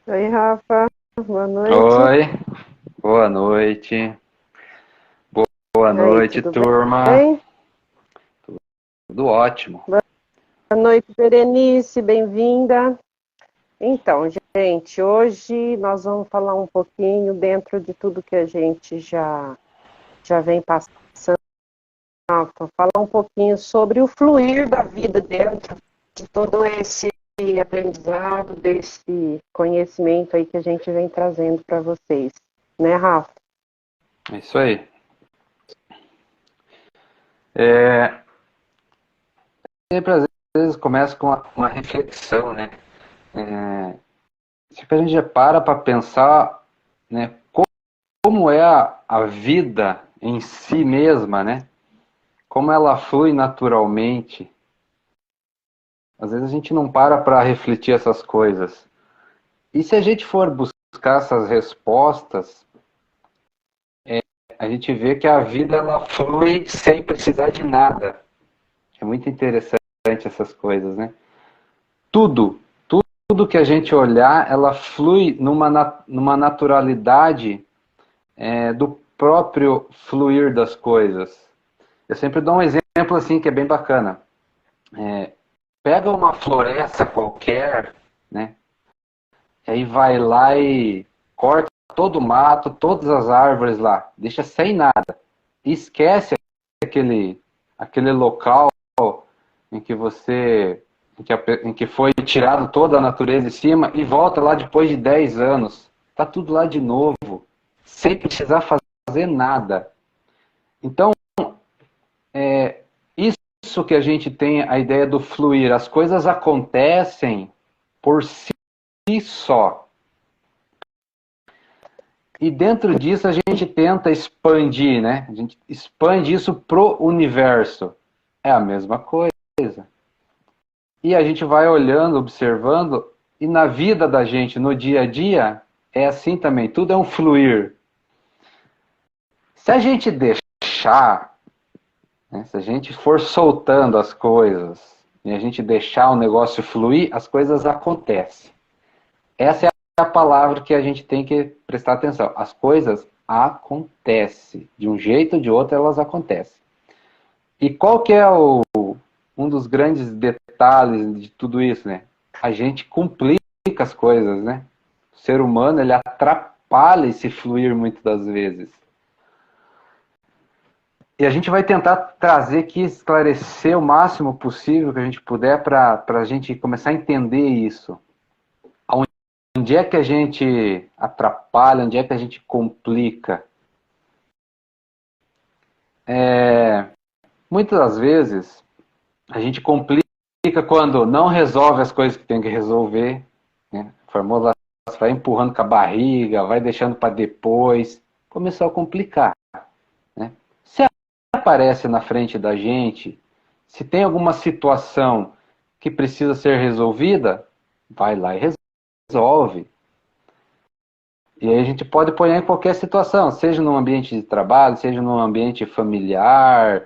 Oi, Rafa. Boa noite. Oi, boa noite. Boa E aí, noite, tudo turma. bem? Tudo ótimo. Boa noite, Berenice. Bem-vinda. Então, gente, hoje nós vamos falar um pouquinho dentro de tudo que a gente já vem passando, falar um pouquinho sobre o fluir da vida dentro de todo esse aprendizado, desse conhecimento aí que a gente vem trazendo para vocês, né, Rafa? É isso aí. É, sempre às vezes começa com uma reflexão, né? Se a gente já para pensar, né? Como é a vida em si mesma, né? Como ela flui naturalmente. Às vezes a gente não para refletir essas coisas. E se a gente for buscar essas respostas, a gente vê que a vida ela flui sem precisar de nada. É muito interessante essas coisas, né? Tudo, tudo que a gente olhar, ela flui numa naturalidade do próprio fluir das coisas. Eu sempre dou um exemplo assim que é bem bacana. Pega uma floresta qualquer, né? E aí vai lá e corta todo o mato, todas as árvores lá, deixa sem nada. E esquece aquele, aquele local em que você em que foi tirado toda a natureza em cima e volta lá depois de 10 anos. Tá tudo lá de novo, sem precisar fazer nada. Então, isso que a gente tem a ideia do fluir, as coisas acontecem por si só. E dentro disso a gente tenta expandir, né? A gente expande isso pro universo. É a mesma coisa. E a gente vai olhando, observando, e na vida da gente, no dia a dia, é assim também, tudo é um fluir. Se a gente deixar, né, se a gente for soltando as coisas, e a gente deixar o negócio fluir, as coisas acontecem. Essa é a palavra que a gente tem que prestar atenção. As coisas acontecem. De um jeito ou de outro, elas acontecem. E qual que é um dos grandes detalhes de tudo isso, né? A gente complica as coisas, né? O ser humano, ele atrapalha esse fluir muitas das vezes. E a gente vai tentar trazer aqui, esclarecer o máximo possível que a gente puder para a gente começar a entender isso. Onde é que a gente atrapalha, onde é que a gente complica. Muitas das vezes, a gente complica quando não resolve as coisas que tem que resolver, né? A famosa vai empurrando com a barriga, vai deixando para depois, começou a complicar, né? Se aparece na frente da gente, se tem alguma situação que precisa ser resolvida, vai lá e resolve. E aí a gente pode apoiar em qualquer situação, seja num ambiente de trabalho, seja num ambiente familiar,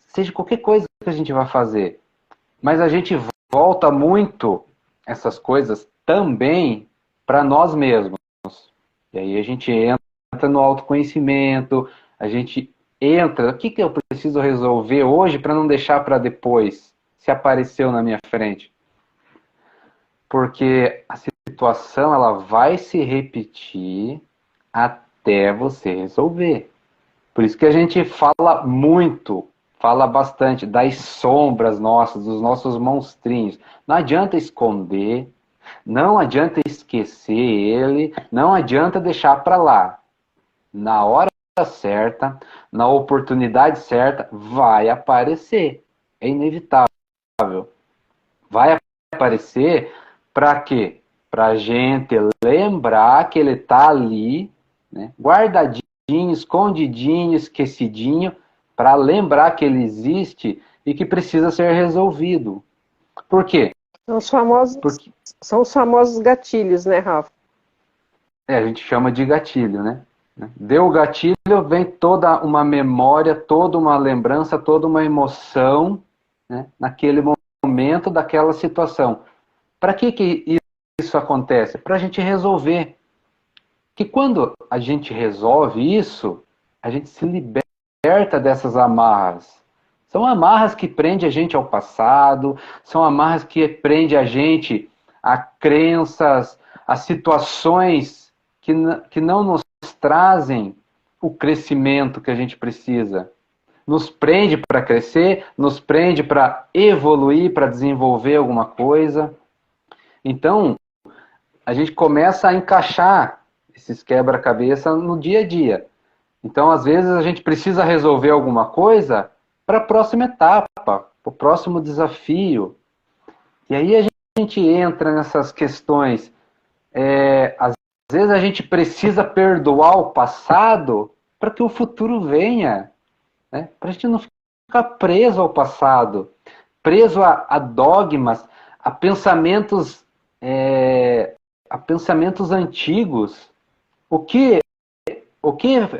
seja qualquer coisa que a gente vai fazer. Mas a gente volta muito essas coisas também para nós mesmos. E aí a gente entra no autoconhecimento, a gente entra, o que, que eu preciso resolver hoje para não deixar para depois, se apareceu na minha frente. Porque a situação ela vai se repetir até você resolver. Por isso que a gente fala muito, fala bastante das sombras nossas, dos nossos monstrinhos. Não adianta esconder, não adianta esquecer ele, não adianta deixar para lá. Na hora certa, na oportunidade certa, vai aparecer. É inevitável. Vai aparecer para quê? Para a gente lembrar que ele está ali, né, guardadinho, escondidinho, esquecidinho, para lembrar que ele existe e que precisa ser resolvido. Por quê? São os famosos, Porque são os famosos gatilhos, né, Rafa? a gente chama de gatilho, né? Deu o gatilho, vem toda uma memória, toda uma lembrança, toda uma emoção, né, naquele momento, daquela situação. Para que isso acontece? Para a gente resolver. Que quando a gente resolve isso, a gente se liberta dessas amarras. São amarras que prendem a gente ao passado, são amarras que prendem a gente a crenças, a situações que não nos trazem o crescimento que a gente precisa. Nos prende para crescer, nos prende para evoluir, para desenvolver alguma coisa. Então, a gente começa a encaixar esses quebra-cabeça no dia a dia. Então, às vezes, a gente precisa resolver alguma coisa para a próxima etapa, para o próximo desafio. E aí a gente entra nessas questões. Às vezes a gente precisa perdoar o passado para que o futuro venha. Né? Para a gente não ficar preso ao passado, preso a dogmas, a pensamentos, a pensamentos antigos. O que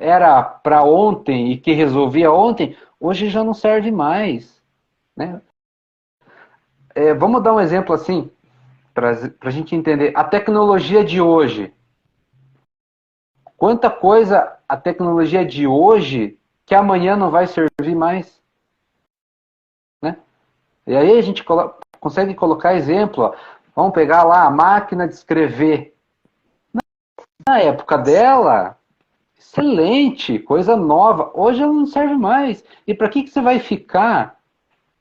era para ontem e que resolvia ontem, hoje já não serve mais. Né? Vamos dar um exemplo assim, para a gente entender. A tecnologia de hoje. Quanta coisa a tecnologia de hoje que amanhã não vai servir mais. Né? E aí a gente consegue colocar exemplo. Ó. Vamos pegar lá a máquina de escrever. Na época dela, excelente, coisa nova. Hoje ela não serve mais. E para que você vai ficar,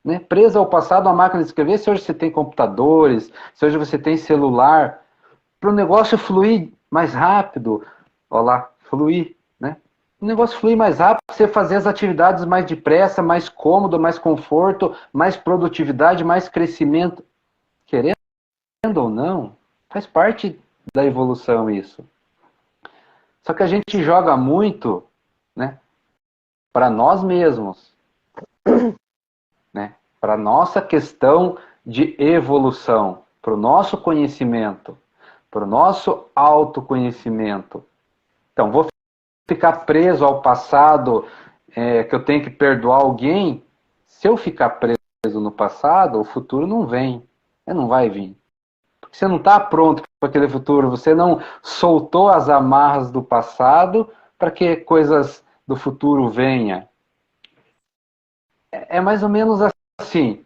né, preso ao passado, a máquina de escrever, se hoje você tem computadores, se hoje você tem celular, para o negócio fluir mais rápido, olha lá, fluir, né? O negócio fluir mais rápido, você fazer as atividades mais depressa, mais cômodo, mais conforto, mais produtividade, mais crescimento. Querendo ou não, faz parte da evolução isso. Só que a gente joga muito, né, para nós mesmos, né, para a nossa questão de evolução, para o nosso conhecimento, para o nosso autoconhecimento. Então, vou ficar preso ao passado, que eu tenho que perdoar alguém. Se eu ficar preso no passado, o futuro não vem, não vai vir. Porque você não está pronto para aquele futuro, você não soltou as amarras do passado para que coisas do futuro venham. É mais ou menos assim,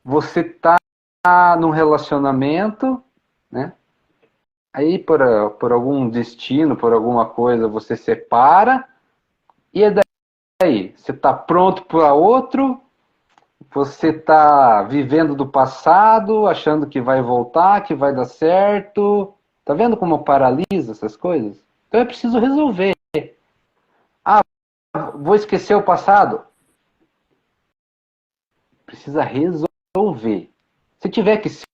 você está num relacionamento, né? Aí por algum destino, por alguma coisa, você separa, e daí? Você está pronto para outro? Você está vivendo do passado, achando que vai voltar, que vai dar certo? Tá vendo como paralisa essas coisas? Então é preciso resolver. Ah, vou esquecer o passado. Precisa resolver. Se tiver que ser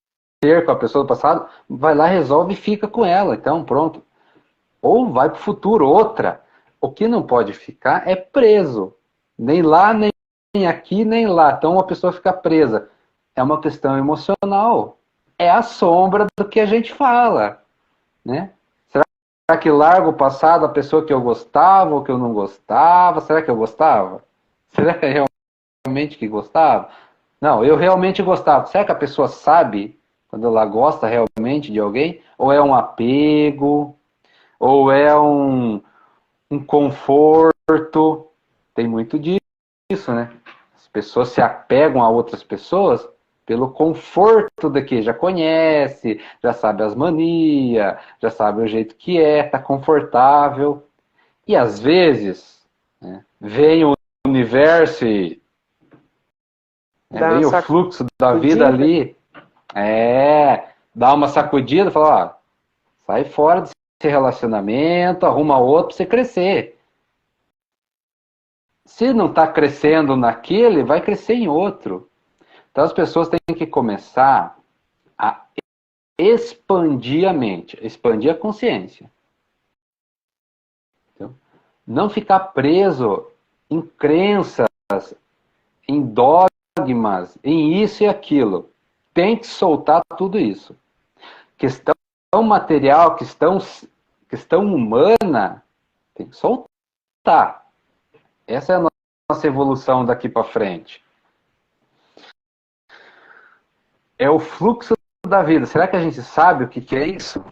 com a pessoa do passado, vai lá, resolve e fica com ela. Então, pronto. Ou vai para o futuro, outra. O que não pode ficar é preso. Nem lá, nem aqui, nem lá. Então, uma pessoa fica presa. É uma questão emocional. É a sombra do que a gente fala. Né? Será que largo o passado a pessoa que eu gostava ou que eu não gostava? Será que eu gostava? Será que realmente que gostava? Não, eu realmente gostava. Será que a pessoa sabe quando ela gosta realmente de alguém? Ou é um apego? Ou é um conforto? Tem muito disso, né? As pessoas se apegam a outras pessoas pelo conforto daqui. Já conhece, já sabe as manias, já sabe o jeito que é, tá confortável. E às vezes, né, vem o universo e vem o fluxo da vida ali, dá uma sacudida, fala, ó, sai fora desse relacionamento, arruma outro para você crescer. Se não está crescendo naquele, vai crescer em outro. Então as pessoas têm que começar a expandir a mente, expandir a consciência. Então, não ficar preso em crenças, em dogmas, em isso e aquilo. Tem que soltar tudo isso. Questão material, questão humana, tem que soltar. Essa é a nossa evolução daqui para frente. É o fluxo da vida, será que a gente sabe o que é isso?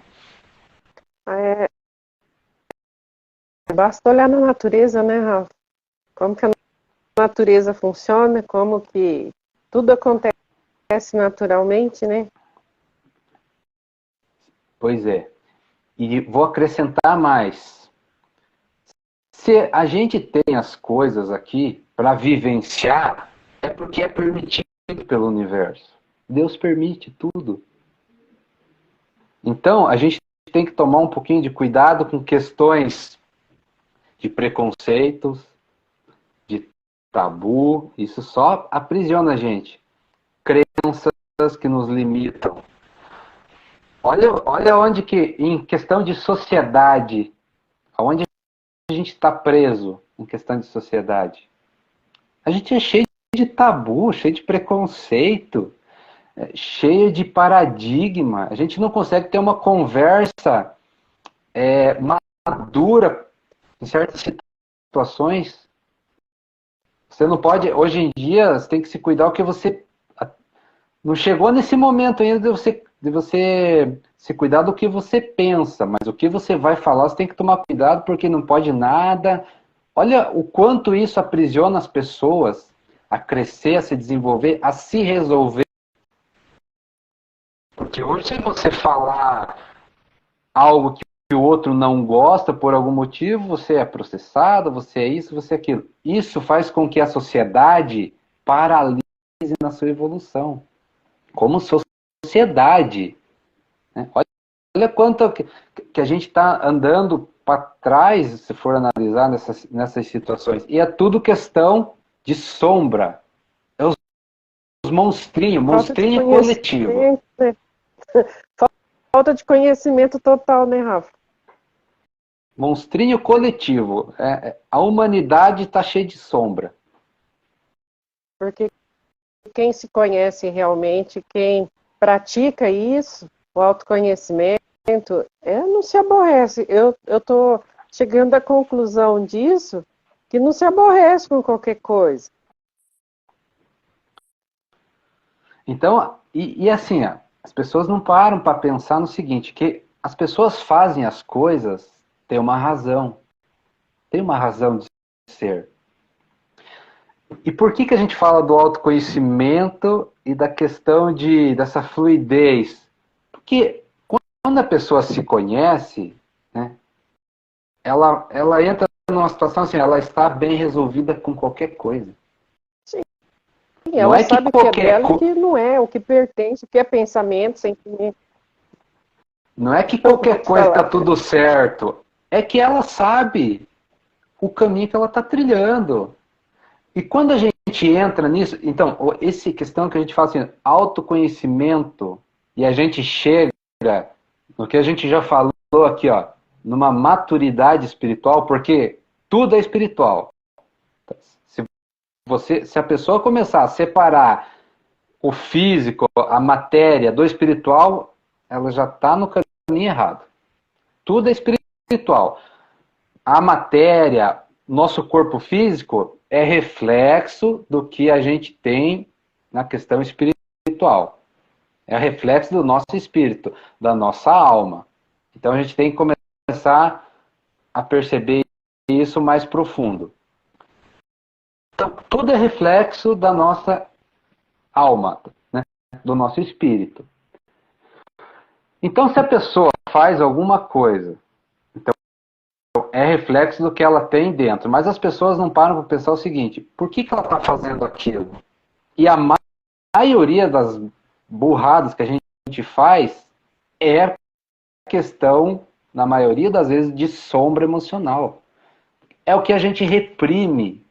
É, basta olhar na natureza, né, Rafa? Como que a natureza funciona, como que tudo acontece naturalmente, né? Pois é. E vou acrescentar mais. Se a gente tem as coisas aqui para vivenciar, é porque é permitido pelo universo. Deus permite tudo. Então, a gente tem que tomar um pouquinho de cuidado com questões de preconceitos, de tabu. Isso só aprisiona a gente. Crenças que nos limitam. Olha onde que, em questão de sociedade, aonde a gente está preso em questão de sociedade. A gente é cheio de tabu, cheio de preconceito, cheio de paradigma. A gente não consegue ter uma conversa madura em certas situações. Você não pode, hoje em dia, você tem que se cuidar o que você... Não chegou nesse momento ainda de você se cuidar do que você pensa, mas o que você vai falar, você tem que tomar cuidado porque não pode nada. Olha o quanto isso aprisiona as pessoas a crescer, a se desenvolver, a se resolver. Porque hoje, se você falar algo que o outro não gosta por algum motivo, você é processado, você é isso, você é aquilo. Isso faz com que a sociedade paralise na sua evolução. Como sociedade. Né? Olha quanto que a gente está andando para trás, se for analisar nessas situações. E é tudo questão de sombra. É os monstrinhos, monstrinho coletivo. Né? Falta de conhecimento total, né, Rafa? Monstrinho coletivo. A humanidade está cheia de sombra. Porque quem se conhece realmente, quem pratica isso, o autoconhecimento, não se aborrece. Eu estou chegando à conclusão disso, que não se aborrece com qualquer coisa. Então, e assim, ó, as pessoas não param para pensar no seguinte, que as pessoas fazem as coisas, tem uma razão. Tem uma razão de ser. E por que a gente fala do autoconhecimento e da questão dessa fluidez? Porque quando a pessoa se conhece, né, ela entra numa situação assim, ela está bem resolvida com qualquer coisa. Sim, Não ela é que sabe o que é dela e o que não é, o que pertence, o que é pensamento, sentimento. Não é que qualquer coisa está tudo certo. É que ela sabe o caminho que ela está trilhando. E quando a gente entra nisso, então, essa questão que a gente fala assim, autoconhecimento, e a gente chega no que a gente já falou aqui, ó, numa maturidade espiritual, porque tudo é espiritual. Se a pessoa começar a separar o físico, a matéria do espiritual, ela já está no caminho errado. Tudo é espiritual. A matéria, nosso corpo físico, é reflexo do que a gente tem na questão espiritual. É reflexo do nosso espírito, da nossa alma. Então a gente tem que começar a perceber isso mais profundo. Então, tudo é reflexo da nossa alma, né? Do nosso espírito. Então, se a pessoa faz alguma coisa, então é reflexo do que ela tem dentro. Mas as pessoas não param para pensar o seguinte: por que ela está fazendo aquilo? E a maioria das burradas que a gente faz é questão, na maioria das vezes, de sombra emocional. É o que a gente reprime.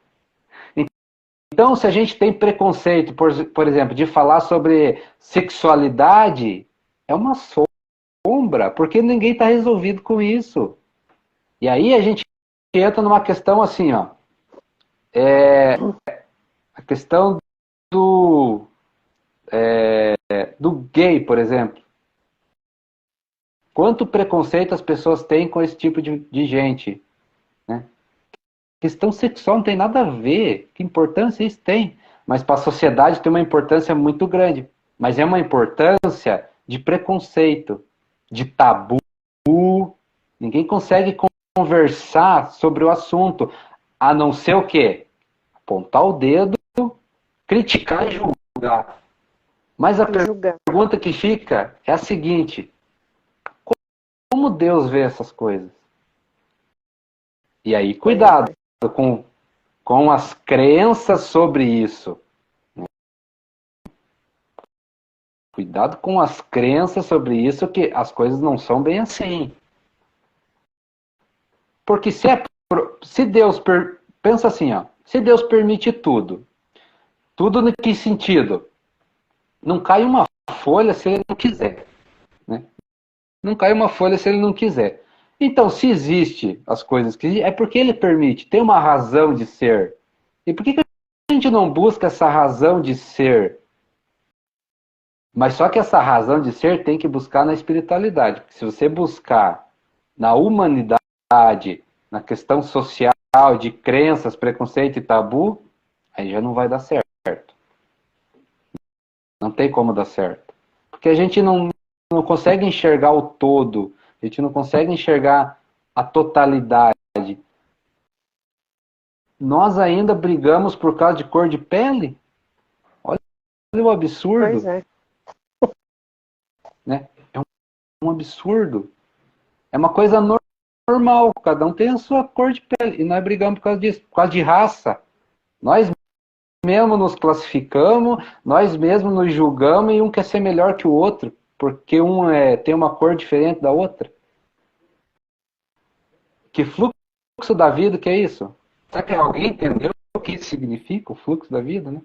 Então, se a gente tem preconceito, por exemplo, de falar sobre sexualidade, é uma sombra, porque ninguém está resolvido com isso. E aí a gente entra numa questão assim, ó. A questão do gay, por exemplo. Quanto preconceito as pessoas têm com esse tipo de gente, né? Questão sexual não tem nada a ver. Que importância isso tem? Mas para a sociedade tem uma importância muito grande. Mas é uma importância de preconceito, de tabu. Ninguém consegue conversar sobre o assunto, a não ser o quê? Apontar o dedo, criticar e julgar. Mas a pergunta que fica é a seguinte: como Deus vê essas coisas? E aí, cuidado com as crenças sobre isso. Cuidado com as crenças sobre isso, que as coisas não são bem assim. Porque se Deus... Pensa assim, ó, se Deus permite tudo no que sentido? Não cai uma folha se ele não quiser. Né? Não cai uma folha se ele não quiser. Então, se existe as coisas que... É porque ele permite, tem uma razão de ser. E por que a gente não busca essa razão de ser? Mas só que essa razão de ser tem que buscar na espiritualidade. Porque se você buscar na humanidade, na questão social, de crenças, preconceito e tabu, aí já não vai dar certo. Não tem como dar certo. Porque a gente não consegue enxergar o todo. A gente não consegue enxergar a totalidade. Nós ainda brigamos por causa de cor de pele? Olha o absurdo. Pois é. Né? É um absurdo. É uma coisa normal. Cada um tem a sua cor de pele. E nós brigamos por causa disso. Por causa de raça. Nós mesmos nos classificamos, nós mesmos nos julgamos e um quer ser melhor que o outro. Porque um tem uma cor diferente da outra. Que fluxo da vida que é isso? Será que alguém entendeu o que isso significa, o fluxo da vida, né?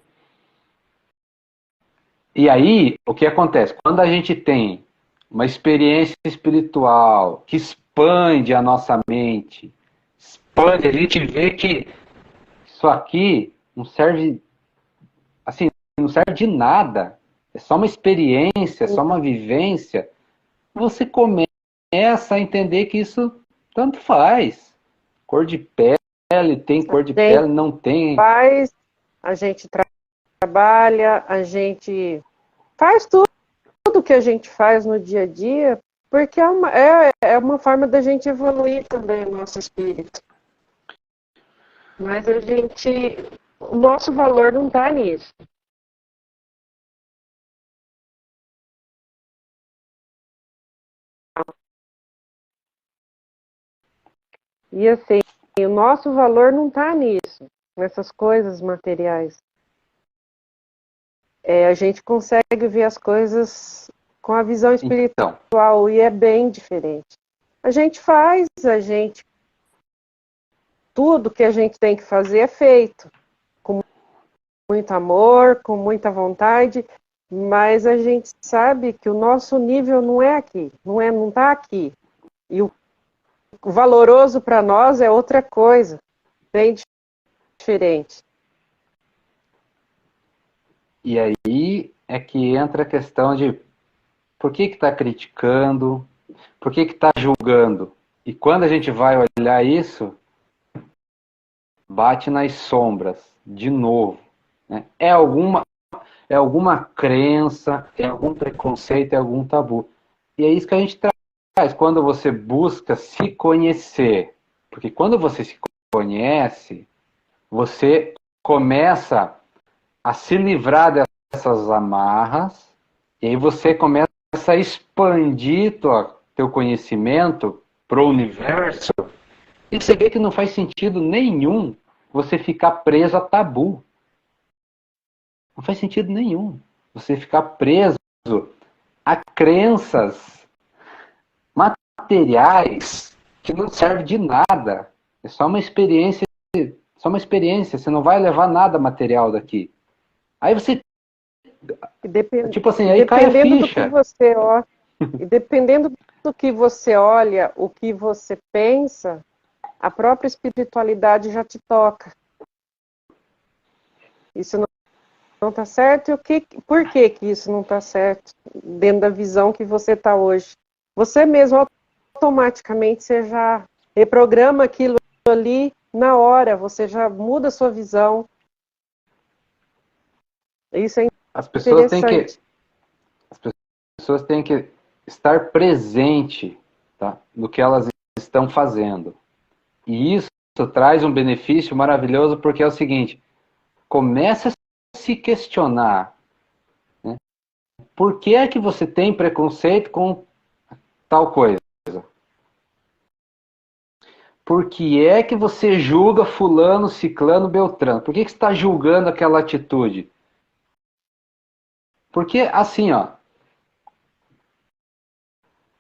E aí, o que acontece? Quando a gente tem uma experiência espiritual que expande a nossa mente, expande, a gente vê que isso aqui não serve, assim, não serve de nada. É só uma experiência, é só uma vivência. Você começa a entender que isso tanto faz. Cor de pele, tem cor de pele, não tem. A gente trabalha, a gente faz tudo que a gente faz no dia a dia, porque é uma forma da gente evoluir também o nosso espírito. Mas o nosso valor não está nisso. E assim, o nosso valor não está nisso, nessas coisas materiais. A gente consegue ver as coisas com a visão espiritual e é bem diferente. A gente faz, tudo que a gente tem que fazer é feito com muito amor, com muita vontade, mas a gente sabe que o nosso nível não é aqui, não está aqui. E o valoroso para nós é outra coisa, bem diferente. E aí é que entra a questão de por que está criticando, por que está julgando. E quando a gente vai olhar isso, bate nas sombras, de novo. Né? É alguma crença, é algum preconceito, é algum tabu. E é isso que a gente traz quando você busca se conhecer. Porque quando você se conhece, você começa a se livrar dessas amarras, e aí você começa a expandir teu conhecimento para o universo, e você vê que não faz sentido nenhum você ficar preso a tabu. Não faz sentido nenhum você ficar preso a crenças materiais que não servem de nada. É só uma experiência, você não vai levar nada material daqui. Aí você tipo assim, aí cai a ficha. E dependendo do que você olha, o que você pensa, a própria espiritualidade já te toca. Isso não está certo? E por que isso não está certo? Dentro da visão que você está hoje. Você mesmo, automaticamente, você já reprograma aquilo ali na hora. Você já muda a sua visão. Isso é As pessoas pessoas têm que estar presente, tá, no que elas estão fazendo. E isso traz um benefício maravilhoso, porque é o seguinte: começa a se questionar, né, por que é que você tem preconceito com tal coisa? Por que é que você julga fulano, ciclano, beltrano? Por que você está julgando aquela atitude? Porque, assim, ó,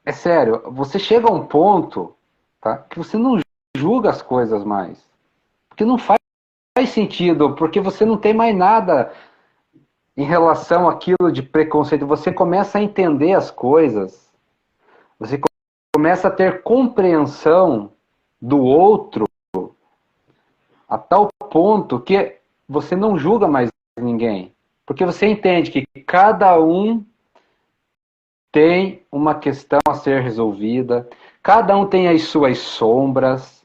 é sério, você chega a um ponto, tá, que você não julga as coisas mais. Porque não faz sentido, porque você não tem mais nada em relação àquilo de preconceito. Você começa a entender as coisas, você começa a ter compreensão do outro a tal ponto que você não julga mais ninguém. Porque você entende que cada um tem uma questão a ser resolvida, cada um tem as suas sombras,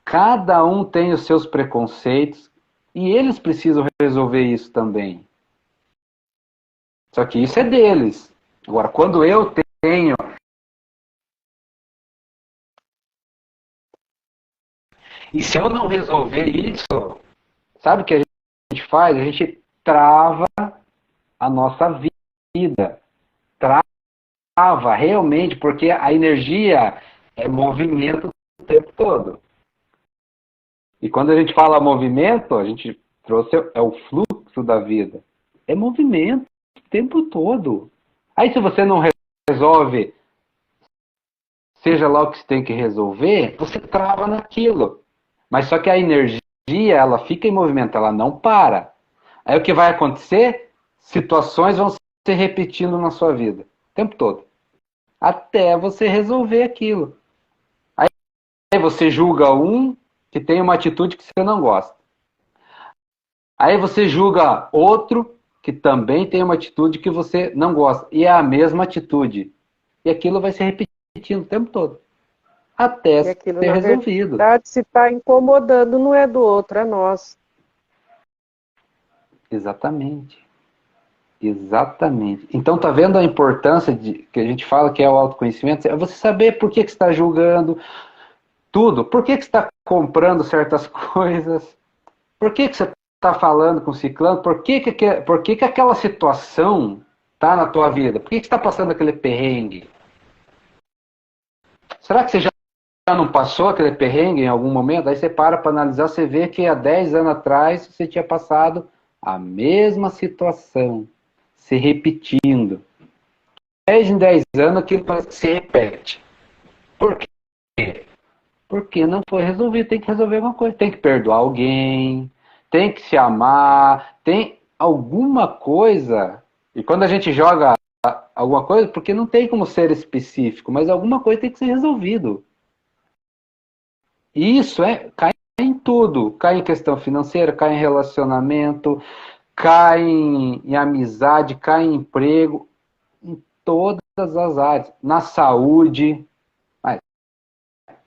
cada um tem os seus preconceitos, e eles precisam resolver isso também. Só que isso é deles. Agora, quando eu tenho... E se eu não resolver isso, sabe o que a gente faz? A gente trava a nossa vida. Trava realmente, porque a energia é movimento o tempo todo. E quando a gente fala movimento, a gente trouxe é o fluxo da vida. É movimento o tempo todo. Aí se você não resolve, seja lá o que você tem que resolver, você trava naquilo. Mas só que a energia, ela fica em movimento, ela não para. Aí o que vai acontecer? Situações vão se repetindo na sua vida, o tempo todo. Até você resolver aquilo. Aí você julga um que tem uma atitude que você não gosta. Aí você julga outro que também tem uma atitude que você não gosta. E é a mesma atitude. E aquilo vai se repetindo o tempo todo. Até E aquilo, ser na resolvido. verdade, se está incomodando, não é do outro, é nós. Exatamente. Exatamente. Então, tá vendo a importância de que a gente fala que é o autoconhecimento? É você saber por que você está julgando tudo. Por que você está comprando certas coisas? Por que você está falando com o ciclano? Por que aquela situação está na tua vida? Por que você está passando aquele perrengue? Será que você já não passou aquele perrengue em algum momento? Aí você para analisar, você vê que há 10 anos atrás você tinha passado a mesma situação, se repetindo. 10 em 10 anos aquilo parece que se repete. Por quê? Porque não foi resolvido. Tem que resolver alguma coisa. Tem que perdoar alguém, tem que se amar, tem alguma coisa. E quando a gente joga alguma coisa, porque não tem como ser específico, mas alguma coisa tem que ser resolvido. E isso cai em tudo. Cai em questão financeira, cai em relacionamento, cai em amizade, cai em emprego, em todas as áreas. Na saúde.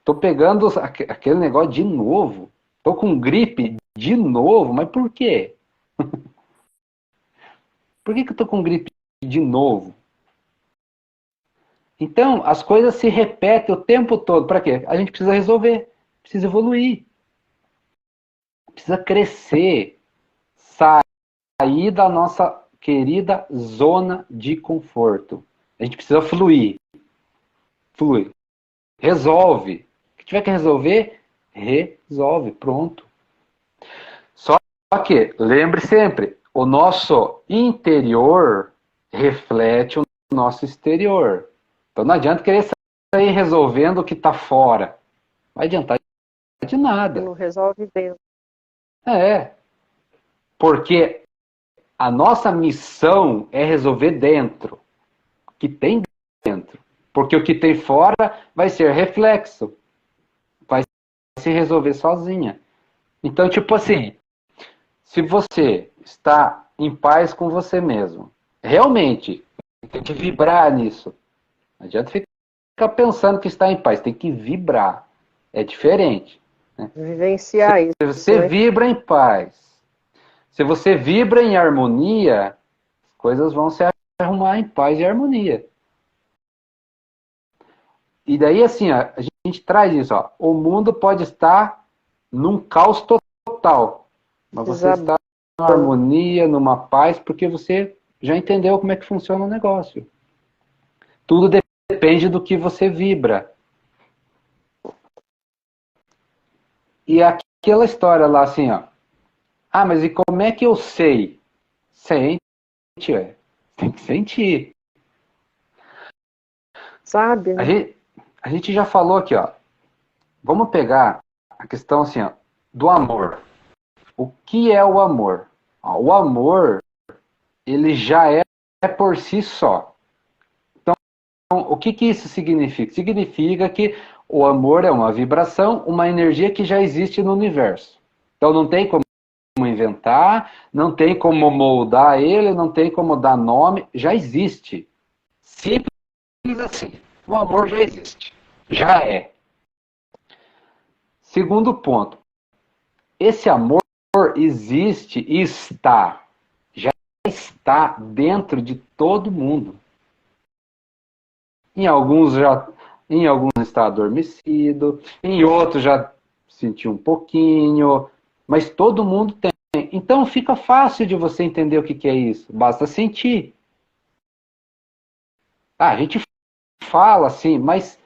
Tô pegando aquele negócio de novo. Tô com gripe de novo, mas por quê? Por que eu tô com gripe de novo? Então, as coisas se repetem o tempo todo. Para quê? A gente precisa resolver, precisa evoluir, precisa crescer, sair da nossa querida zona de conforto. A gente precisa fluir. Flui. Resolve. O que tiver que resolver, resolve. Pronto. Só que, lembre sempre, o nosso interior reflete o nosso exterior. Então não adianta querer sair resolvendo o que está fora. Não vai adiantar de E nada. não resolve dentro. É. Porque a nossa missão é resolver dentro. O que tem dentro. Porque o que tem fora vai ser reflexo. Vai se resolver sozinha. Então, tipo assim, se você está em paz com você mesmo, realmente, tem que vibrar nisso. Não adianta ficar pensando que está em paz, tem que vibrar. É diferente. Né? Vivenciar isso. Se você vibra em paz, se você vibra em harmonia, as coisas vão se arrumar em paz e harmonia. E daí, assim, ó, a gente traz isso, ó, o mundo pode estar num caos total, mas você está numa harmonia, numa paz, porque você já entendeu como é que funciona o negócio. Tudo depende do que você vibra. E aquela história lá, assim, ó, ah, mas e como é que eu sei? Sente, ué. Tem que sentir. Sabe, A né? gente, a gente já falou aqui, ó. Vamos pegar a questão assim, ó, do amor. O que é o amor? Ó, o amor, ele já é por si só. Então, o que que isso significa? Significa que o amor é uma vibração, uma energia que já existe no universo. Então não tem como inventar, não tem como moldar ele, não tem como dar nome, já existe. Simples assim. O amor já existe. Já é. Segundo ponto. Esse amor existe e está. Já está dentro de todo mundo. Em alguns está adormecido, em outros já sentiu um pouquinho, mas todo mundo tem. Então fica fácil de você entender o que é isso. Basta sentir. Ah, a gente fala assim, mas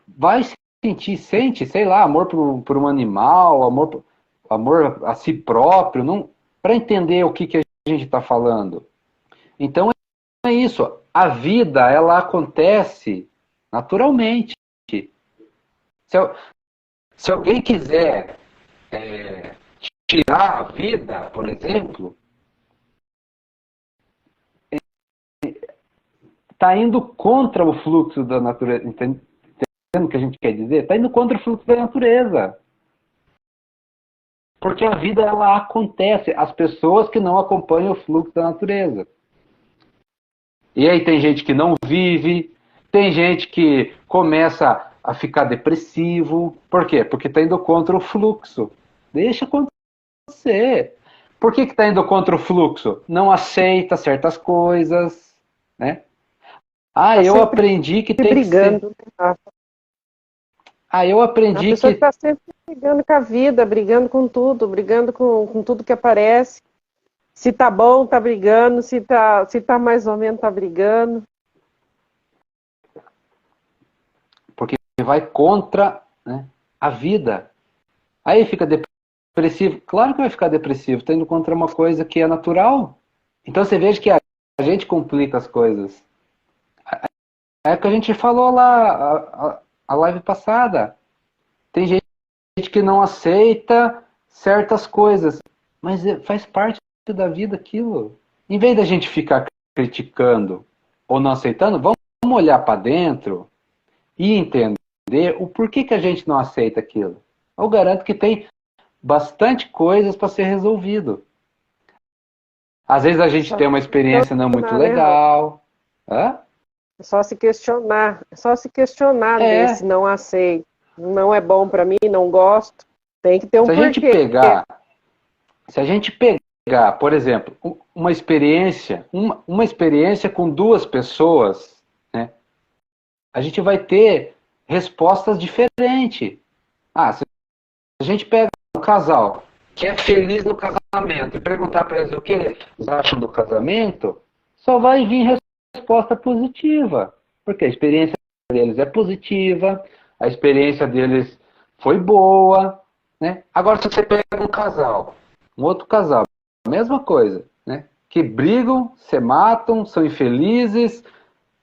vai sentir, sente, sei lá, amor por um animal, amor a si próprio, não, para entender o que a gente está falando. Então é isso. A vida, ela acontece naturalmente. Se, se alguém quiser tirar a vida, por exemplo, está indo contra o fluxo da natureza. Entendendo o que a gente quer dizer? Está indo contra o fluxo da natureza. Porque a vida, ela acontece. As pessoas que não acompanham o fluxo da natureza. E aí tem gente que não vive, tem gente que começa a ficar depressivo. Por quê? Porque está indo contra o fluxo. Deixa acontecer. Por que está indo contra o fluxo? Não aceita certas coisas, né? Ah, Tá eu sempre aprendi que tem que ser. brigando, né? Ah, eu A aprendi pessoa que. está sempre brigando com a vida, brigando com tudo, brigando com tudo que aparece. Se tá bom, tá brigando. Se tá mais ou menos, tá brigando. Porque vai contra, né, a vida. Aí fica depressivo. Claro que vai ficar depressivo, está indo contra uma coisa que é natural. Então você veja que a gente complica as coisas. É o que a gente falou lá, a live passada. Tem gente que não aceita certas coisas, mas faz parte da vida aquilo. Em vez da gente ficar criticando ou não aceitando, vamos olhar para dentro e entender o porquê que a gente não aceita aquilo. Eu garanto que tem bastante coisas para ser resolvido. Às vezes a gente Só tem uma experiência não muito questionar, né, Raul? legal. Hã? É só se questionar. É só se questionar É, desse não aceito. Não é bom para mim, não gosto. Tem que ter um se a gente porquê. pegar, se a gente pegar, por exemplo, uma experiência com duas pessoas, né, a gente vai ter respostas diferentes. Ah, se a gente pega um casal que é feliz no casamento e perguntar para eles o que eles acham do casamento, só vai vir resposta positiva, porque a experiência deles é positiva, a experiência deles foi boa, né? Agora, se você pega um outro casal, a mesma coisa, né? Que brigam, se matam, são infelizes,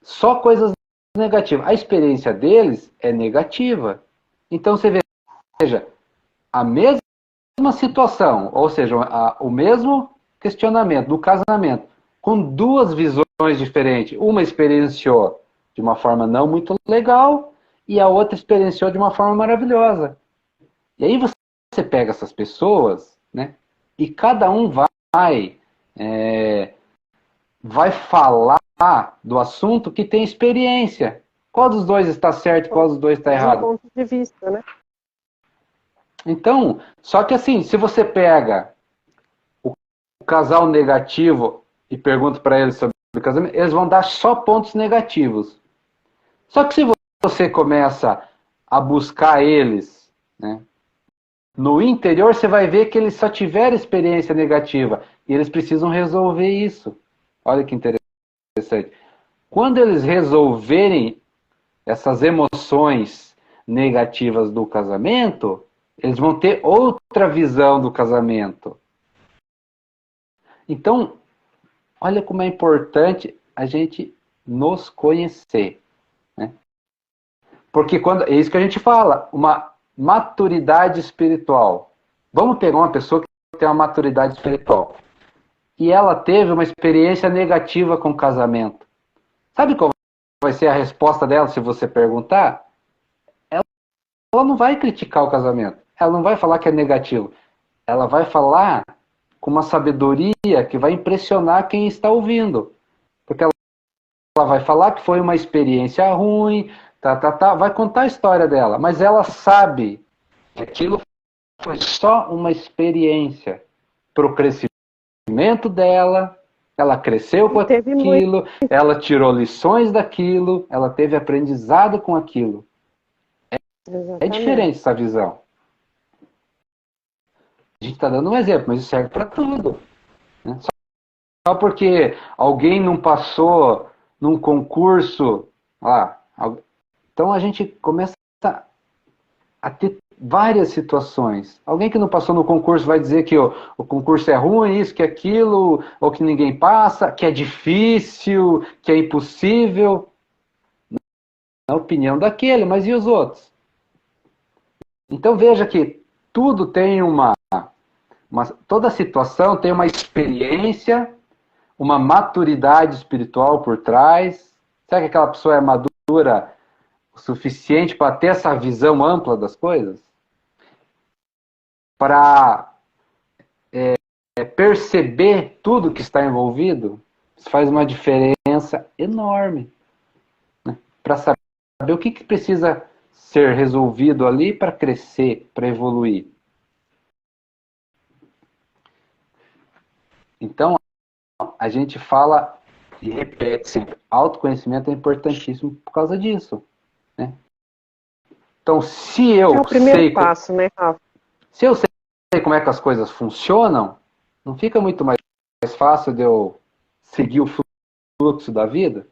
só coisas negativas. A experiência deles é negativa. Então, você veja, a mesma situação, ou seja, o mesmo questionamento do casamento, com duas visões diferentes. Uma experienciou de uma forma não muito legal e a outra experienciou de uma forma maravilhosa. E aí você pega essas pessoas, né? E cada um é, vai falar do assunto que tem experiência. Qual dos dois está certo, qual dos dois está De errado? ponto de vista, né? Então, só que assim, se você pega o casal negativo e pergunta para ele sobre do casamento, eles vão dar só pontos negativos. Só que se você começa a buscar eles, né, no interior, você vai ver que eles só tiveram experiência negativa e eles precisam resolver isso. Olha que interessante. Quando eles resolverem essas emoções negativas do casamento, eles vão ter outra visão do casamento. Então, olha como é importante a gente nos conhecer, né? Porque é isso que a gente fala, uma maturidade espiritual. Vamos pegar uma pessoa que tem uma maturidade espiritual e ela teve uma experiência negativa com o casamento. Sabe qual vai ser a resposta dela se você perguntar? Ela não vai criticar o casamento. Ela não vai falar que é negativo. Ela vai falar com uma sabedoria que vai impressionar quem está ouvindo. Porque ela vai falar que foi uma experiência ruim, vai contar a história dela. Mas ela sabe que aquilo foi só uma experiência para o crescimento dela. Ela cresceu com aquilo, ela tirou lições daquilo, ela teve aprendizado com aquilo. É diferente essa visão. A gente está dando um exemplo, mas isso serve para tudo. Né? Só porque alguém não passou num concurso, então a gente começa a ter várias situações. Alguém que não passou no concurso vai dizer que o concurso é ruim, isso, que aquilo, ou que ninguém passa, que é difícil, que é impossível. Na opinião daquele, mas e os outros? Então veja que tudo tem toda situação tem uma experiência, uma maturidade espiritual por trás. Será que aquela pessoa é madura o suficiente para ter essa visão ampla das coisas? Para perceber tudo que está envolvido? Isso faz uma diferença enorme, né? Para saber o que precisa ser resolvido ali para crescer, para evoluir. Então, a gente fala e repete sempre, autoconhecimento é importantíssimo por causa disso, né? Então, se eu é o primeiro passo, né, Rafa? Se eu sei como é que as coisas funcionam, não fica muito mais fácil de eu seguir o fluxo da vida?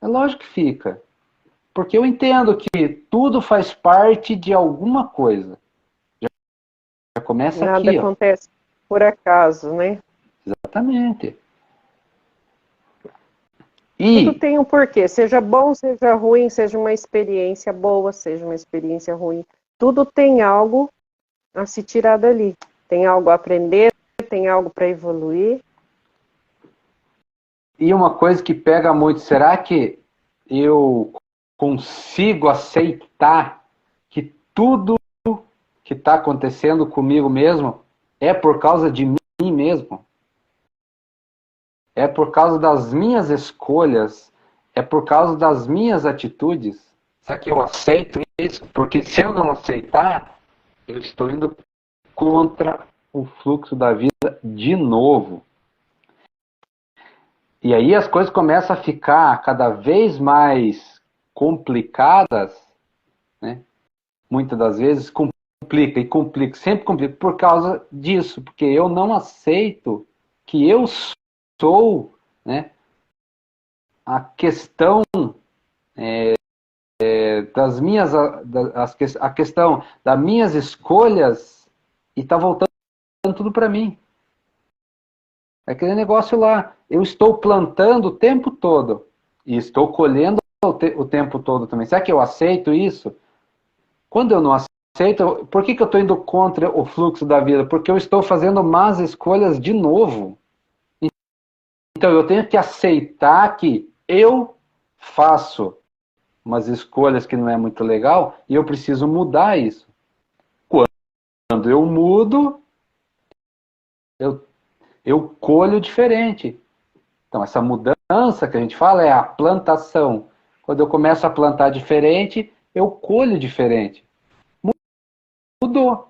É lógico que fica. Porque eu entendo que tudo faz parte de alguma coisa. Já começa Nada aqui. Nada acontece por acaso, né? Exatamente. Tudo tem um porquê. Seja bom, seja ruim, seja uma experiência boa, seja uma experiência ruim. Tudo tem algo a se tirar dali. Tem algo a aprender, tem algo para evoluir. E uma coisa que pega muito, será que eu consigo aceitar que tudo que está acontecendo comigo mesmo é por causa de mim mesmo? É por causa das minhas escolhas? É por causa das minhas atitudes? Será que eu aceito isso? Porque se eu não aceitar, eu estou indo contra o fluxo da vida de novo. E aí as coisas começam a ficar cada vez mais complicadas, né? Muitas das vezes complica, sempre complica por causa disso, porque eu não aceito que eu sou, né, a questão das minhas, a questão das minhas escolhas e está voltando tudo para mim. É aquele negócio lá, eu estou plantando o tempo todo e estou colhendo o tempo todo também. Será que eu aceito isso? Quando eu não aceito, por que eu estou indo contra o fluxo da vida? Porque eu estou fazendo más escolhas de novo. Então eu tenho que aceitar que eu faço umas escolhas que não é muito legal e eu preciso mudar isso. Quando eu mudo, eu colho diferente. Então, essa mudança que a gente fala é a plantação. Quando eu começo a plantar diferente, eu colho diferente. Mudou.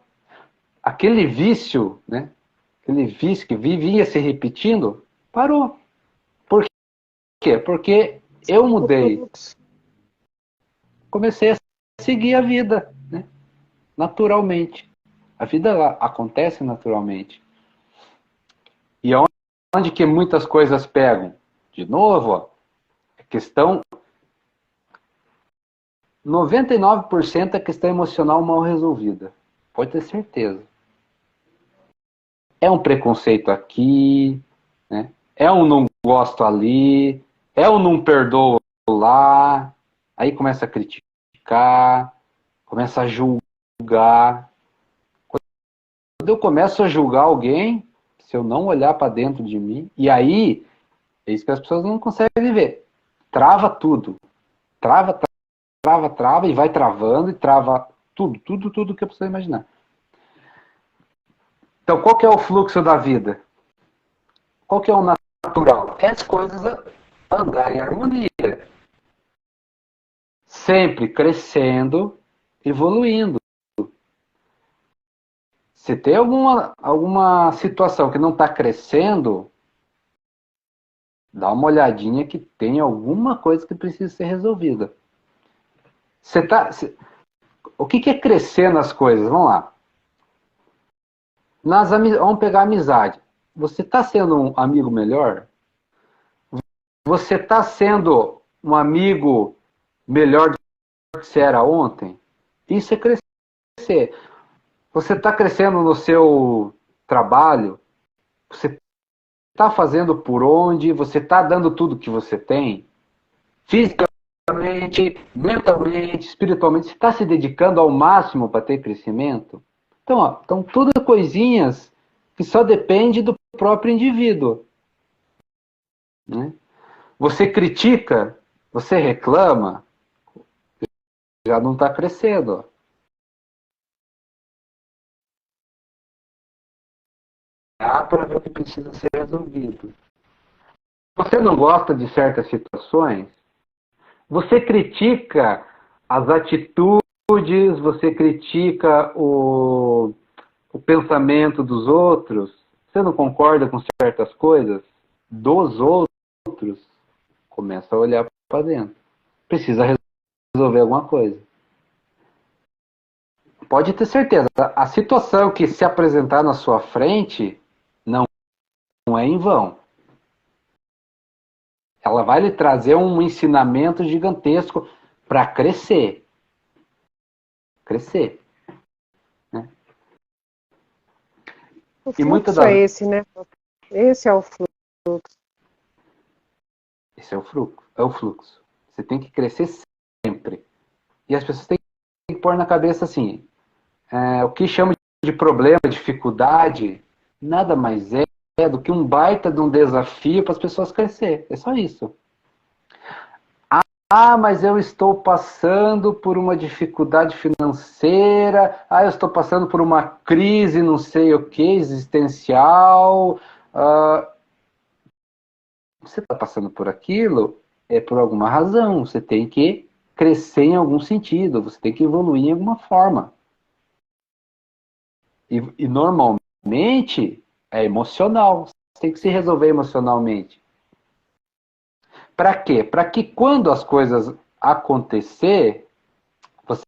Aquele vício, né? Aquele vício que vivia se repetindo, parou. quê? Porque eu mudei. Comecei a seguir a vida, né? Naturalmente. A vida ela acontece naturalmente. E onde que muitas coisas pegam? De novo, ó, a questão 99% é questão emocional mal resolvida. Pode ter certeza. É um preconceito aqui, né? É um não gosto ali, é um não perdoo lá, aí começa a criticar, começa a julgar. Quando eu começo a julgar alguém, se eu não olhar para dentro de mim, e aí, é isso que as pessoas não conseguem ver. Trava tudo. Trava, e vai travando, e trava tudo que a pessoa imaginar. Então, qual que é o fluxo da vida? Qual que é o natural? É as coisas andarem em harmonia. Sempre crescendo, evoluindo. Se tem alguma situação que não está crescendo, dá uma olhadinha que tem alguma coisa que precisa ser resolvida. O que é crescer nas coisas? Vamos lá. Vamos pegar a amizade. Você está sendo um amigo melhor? Você está sendo um amigo melhor do que você era ontem? Isso é crescer. Você está crescendo no seu trabalho? Você está fazendo por onde? Você está dando tudo que você tem? Fisicamente, mentalmente, espiritualmente, você está se dedicando ao máximo para ter crescimento? Então, estão todas coisinhas que só dependem do próprio indivíduo. Né? Você critica, você reclama, já não está crescendo. Para ver o que precisa ser resolvido. Você não gosta de certas situações? Você critica as atitudes, você critica o pensamento dos outros? Você não concorda com certas coisas dos outros? Começa a olhar para dentro. Precisa resolver alguma coisa. Pode ter certeza, a situação que se apresentar na sua frente não é em vão. Ela vai lhe trazer um ensinamento gigantesco para crescer. Crescer. Né? O fluxo é esse, né? Esse é o fluxo. Esse é o fluxo. É o fluxo. Você tem que crescer sempre. E as pessoas têm que pôr na cabeça assim, o que chama de problema, dificuldade, nada mais é do que um baita de um desafio para as pessoas crescer. É só isso. Mas eu estou passando por uma dificuldade financeira, eu estou passando por uma crise, não sei o que, existencial. Você está passando por aquilo, é por alguma razão. Você tem que crescer em algum sentido, você tem que evoluir em alguma forma. E normalmente é emocional. Você tem que se resolver emocionalmente. Para quê? Para que quando as coisas acontecer, você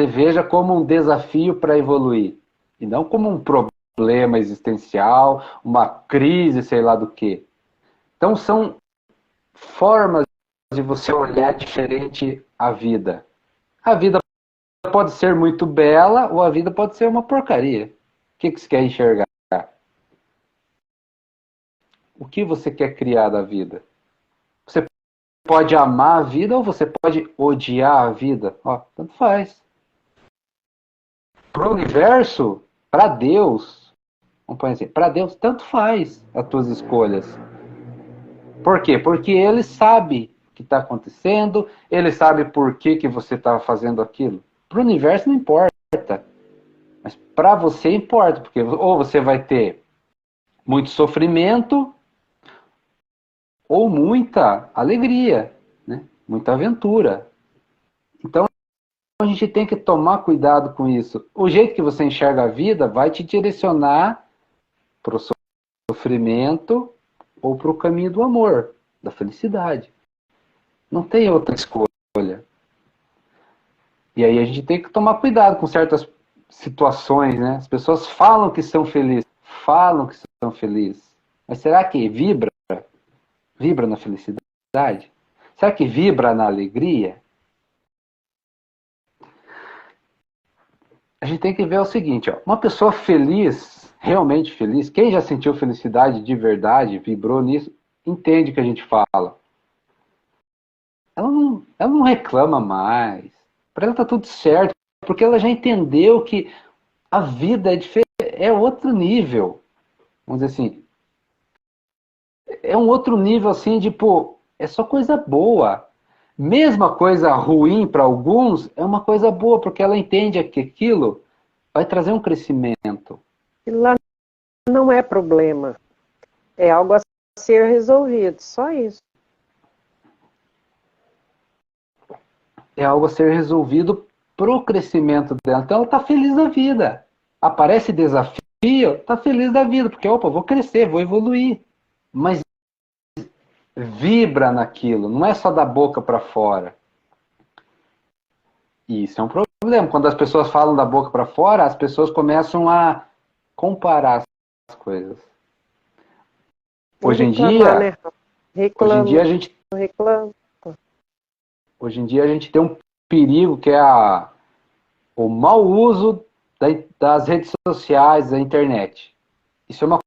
veja como um desafio para evoluir. E não como um problema existencial, uma crise, sei lá do quê. Então são formas de você olhar diferente a vida. A vida pode ser muito bela ou a vida pode ser uma porcaria. O que você quer enxergar? O que você quer criar da vida? Você pode amar a vida ou você pode odiar a vida? Tanto faz. Para o universo, para Deus, vamos pôr assim, para Deus, tanto faz as tuas escolhas. Por quê? Porque Ele sabe o que está acontecendo, Ele sabe por que você está fazendo aquilo. Para o universo não importa, mas para você importa, porque ou você vai ter muito sofrimento ou muita alegria, né? Muita aventura. Então a gente tem que tomar cuidado com isso. O jeito que você enxerga a vida vai te direcionar para o sofrimento ou para o caminho do amor. da felicidade. Não tem outra escolha. E aí a gente tem que tomar cuidado com certas situações, né? As pessoas falam que são felizes, mas será que vibra? Vibra na felicidade? Será que vibra na alegria? A gente tem que ver o seguinte, ó, uma pessoa feliz, realmente feliz, quem já sentiu felicidade de verdade, vibrou nisso, entende o que a gente fala. Ela não reclama mais. Para ela tá tudo certo, porque ela já entendeu que a vida é outro nível. Vamos dizer assim, é um outro nível assim de, pô, é só coisa boa. Mesma coisa ruim para alguns é uma coisa boa, porque ela entende que aquilo vai trazer um crescimento. E lá não é problema. É algo a ser resolvido, só isso. É algo a ser resolvido pro crescimento dela. Então ela está feliz da vida. Aparece desafio, está feliz da vida, porque, opa, vou crescer, vou evoluir. Mas vibra naquilo, não é só da boca para fora. E isso é um problema. Quando as pessoas falam da boca para fora, as pessoas começam a comparar as coisas. Hoje em Reclamar, dia, né? Reclamo, a gente, reclamo. hoje em dia a gente tem um perigo que é o mau uso das redes sociais, da internet. Isso é uma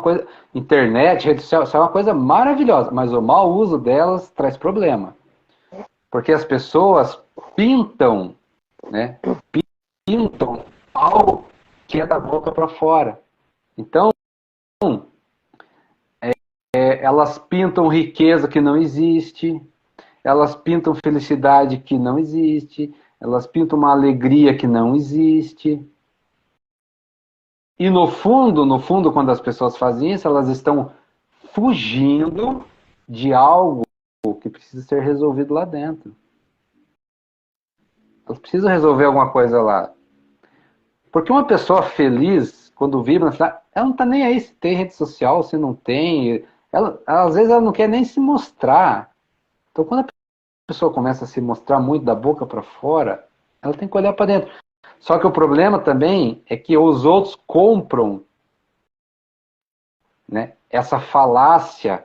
coisa, internet, rede social, isso é uma coisa maravilhosa, mas o mau uso delas traz problema. Porque as pessoas pintam, né? Pintam algo que é da boca para fora. Então, elas pintam riqueza que não existe, elas pintam felicidade que não existe, elas pintam uma alegria que não existe. E no fundo, quando as pessoas fazem isso, elas estão fugindo de algo que precisa ser resolvido lá dentro. Elas precisam resolver alguma coisa lá. Porque uma pessoa feliz, quando vibra, ela não está nem aí se tem rede social, se não tem. Às vezes ela não quer nem se mostrar. Então quando a pessoa começa a se mostrar muito da boca para fora, ela tem que olhar para dentro. Só que o problema também é que os outros compram, né, essa falácia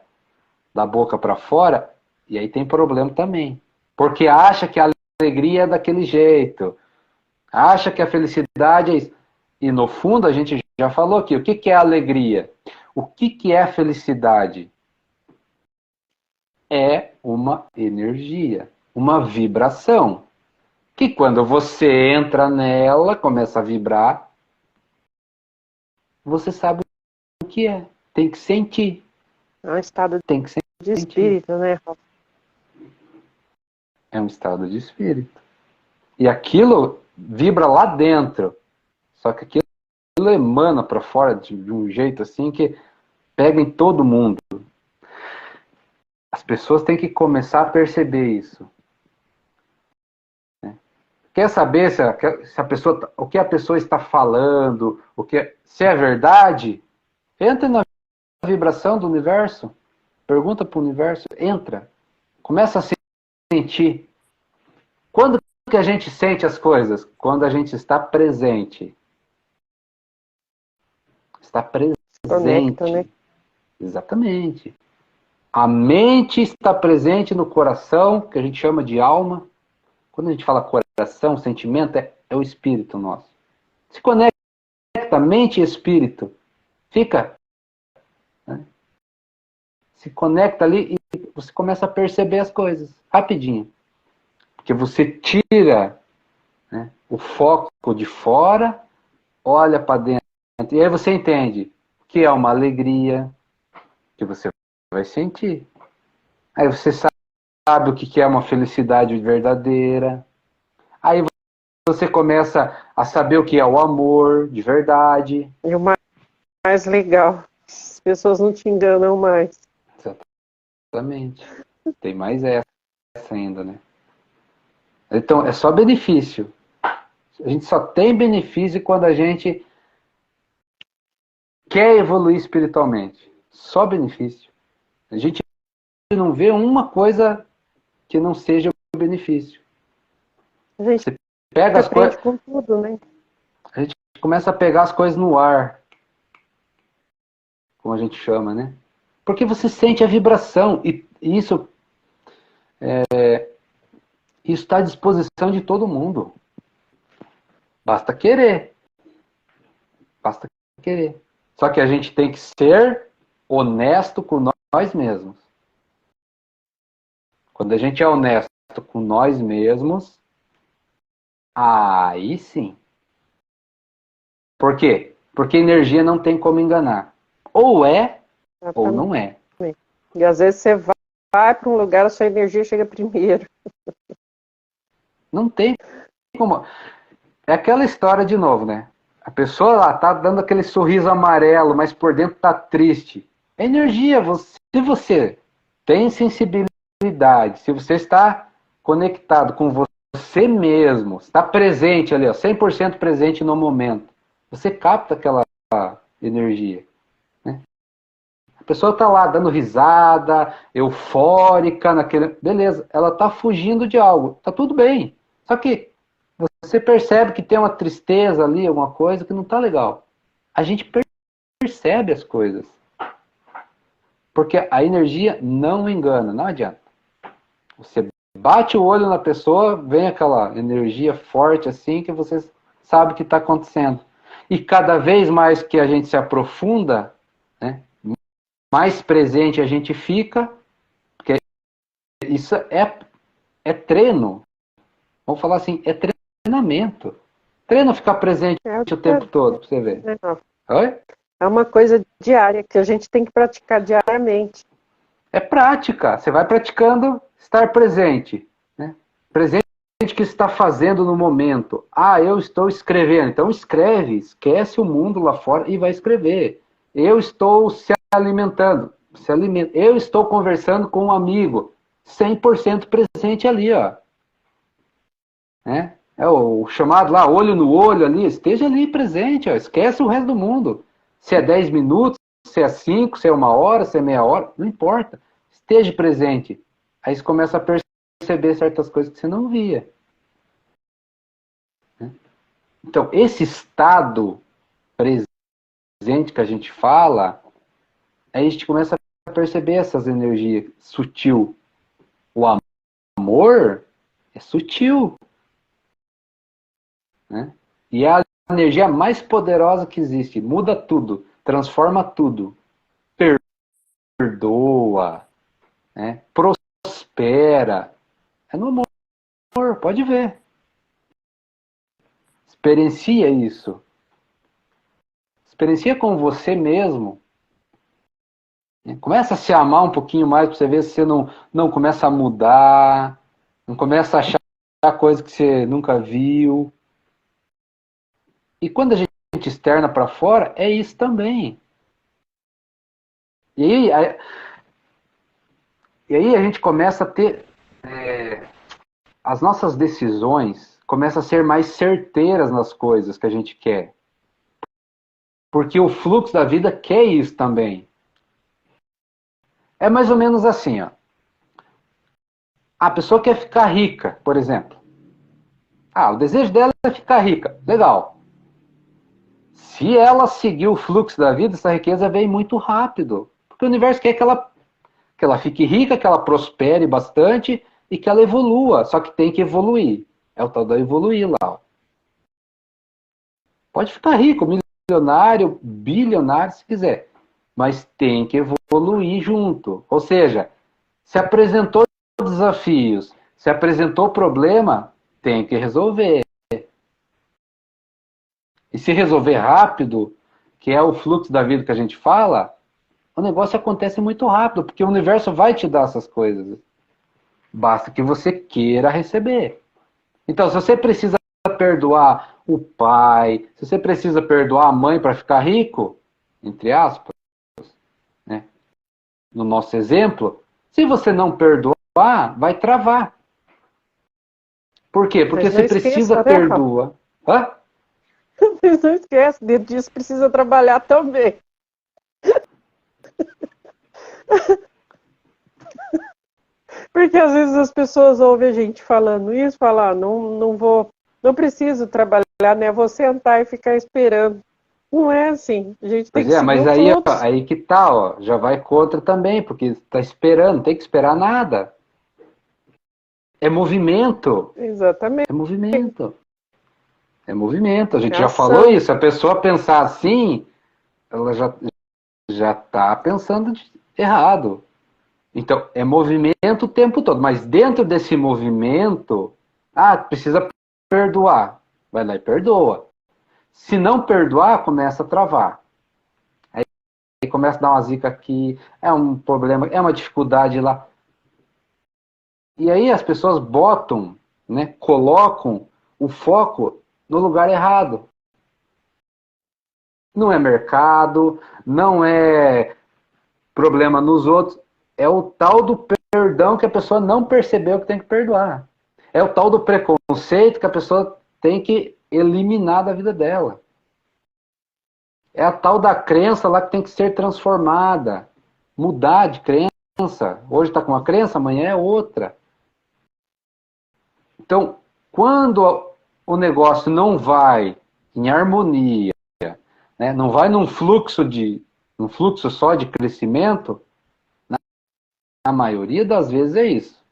da boca para fora, e aí tem problema também. Porque acha que a alegria é daquele jeito, acha que a felicidade é isso. E no fundo a gente já falou aqui, o que é a alegria? O que é a felicidade? É uma energia, uma vibração. Que quando você entra nela, começa a vibrar, você sabe o que é. Tem que sentir. É um estado Tem que de sentir. espírito, né? É um estado de espírito. E aquilo vibra lá dentro. Só que aquilo emana para fora de um jeito assim que pega em todo mundo. As pessoas têm que começar a perceber isso. Quer saber se a pessoa, o que a pessoa está falando, se é verdade? Entra na vibração do universo. Pergunta para o universo. Entra. Começa a sentir. Quando que a gente sente as coisas? Quando a gente está presente. Está presente. Conecta, né? Exatamente. A mente está presente no coração, que a gente chama de alma. Quando a gente fala coração, sentimento, é o espírito nosso. Se conecta mente e espírito. Fica. Né? Se conecta ali e você começa a perceber as coisas. Rapidinho. Porque você tira, né, o foco de fora, olha para dentro. E aí você entende que é uma alegria que você vai sentir. Aí você sabe o que é uma felicidade verdadeira. Aí você começa a saber o que é o amor de verdade. E o mais legal, as pessoas não te enganam mais. Exatamente. Tem mais essa ainda, né? Então, é só benefício. A gente só tem benefício quando a gente quer evoluir espiritualmente. Só benefício. A gente não vê uma coisa que não seja o benefício. A gente Você pega as aprende coisas, com tudo, né? a gente começa a pegar as coisas no ar, como a gente chama, né? Porque você sente a vibração, e isso está à disposição de todo mundo. Basta querer. Basta querer. Só que a gente tem que ser honesto com nós mesmos. Quando a gente é honesto com nós mesmos, aí sim. Por quê? Porque energia não tem como enganar. Ou é, ou Exatamente. não é. E às vezes você vai para um lugar, a sua energia chega primeiro. Não tem como. É aquela história de novo, né? A pessoa lá tá dando aquele sorriso amarelo, mas por dentro tá triste. É energia. Se você tem sensibilidade, se você está conectado com você mesmo, está presente ali, ó, 100% presente no momento, você capta aquela energia. Né? A pessoa tá lá dando risada, eufórica, naquele. Beleza, ela tá fugindo de algo. Tá tudo bem. Só que você percebe que tem uma tristeza ali, alguma coisa que não está legal. A gente percebe as coisas. Porque a energia não engana, não adianta. Você bate o olho na pessoa, vem aquela energia forte assim que você sabe o que está acontecendo. E cada vez mais que a gente se aprofunda, né, mais presente a gente fica, porque isso é treino. Vamos falar assim, é treinamento. Treina ficar presente o tempo todo, para você ver. Oi? É uma coisa diária que a gente tem que praticar diariamente. É prática. Você vai praticando estar presente. Né? Presente que está fazendo no momento. Ah, eu estou escrevendo. Então escreve, esquece o mundo lá fora e vai escrever. Eu estou se alimentando. Se alimenta. Eu estou conversando com um amigo. 100% presente ali, ó. Né? É o chamado lá, olho no olho ali, esteja ali presente, ó. Esquece o resto do mundo. Se é 10 minutos, se é 5, se é 1 hora, se é meia hora, não importa. Esteja presente. Aí você começa a perceber certas coisas que você não via. Então, esse estado presente que a gente fala, aí a gente começa a perceber essas energias sutil. O amor é sutil. Né? E é a energia mais poderosa que existe. Muda tudo, transforma tudo. Perdoa, né? Prospera. É no amor, pode ver. Experiencia isso. Experiencia com você mesmo. Começa a se amar um pouquinho mais para você ver se você não começa a mudar, não começa a achar coisa que você nunca viu. E quando a gente externa para fora, é isso também. E aí a gente começa a ter as nossas decisões começam a ser mais certeiras nas coisas que a gente quer. Porque o fluxo da vida quer isso também. É mais ou menos assim, ó. A pessoa quer ficar rica, por exemplo. Ah, o desejo dela é ficar rica. Legal. Se ela seguir o fluxo da vida, essa riqueza vem muito rápido. Porque o universo quer que ela fique rica, que ela prospere bastante e que ela evolua. Só que tem que evoluir. É o tal da evoluir lá. Ó. Pode ficar rico, milionário, bilionário, se quiser. Mas tem que evoluir junto. Ou seja, se apresentou desafios, se apresentou problema, tem que resolver. E se resolver rápido, que é o fluxo da vida que a gente fala, o negócio acontece muito rápido, porque o universo vai te dar essas coisas. Basta que você queira receber. Então, se você precisa perdoar o pai, se você precisa perdoar a mãe para ficar rico, entre aspas, né? No nosso exemplo, se você não perdoar, vai travar. Por quê? Porque Mas não você precisa esqueça, né, Rafa? perdoar. Hã? Mas não esquece, dentro disso precisa trabalhar também. Porque às vezes as pessoas ouvem a gente falando isso, falar, não vou, não preciso trabalhar, né? Vou sentar e ficar esperando. Não é assim. A gente tem Pois que é, seguir mas o aí, ó, fluxo. aí que tá, ó, já vai contra também, porque está esperando, não tem que esperar nada. É movimento, Exatamente. é movimento, é movimento. A É gente já falou ação. isso. A pessoa pensar assim, ela já está pensando errado. Então, é movimento o tempo todo, mas dentro desse movimento, precisa perdoar. Vai lá e perdoa. Se não perdoar, começa a travar. Aí começa a dar uma zica aqui, é um problema, é uma dificuldade lá. E aí as pessoas botam, né, colocam o foco no lugar errado. Não é mercado, não é problema nos outros, é o tal do perdão que a pessoa não percebeu que tem que perdoar. É o tal do preconceito que a pessoa tem que eliminar da vida dela. É a tal da crença lá que tem que ser transformada, mudar de crença. Hoje está com uma crença, amanhã é outra. Então, quando o negócio não vai em harmonia, né, não vai num fluxo só de crescimento, a maioria das vezes é isso.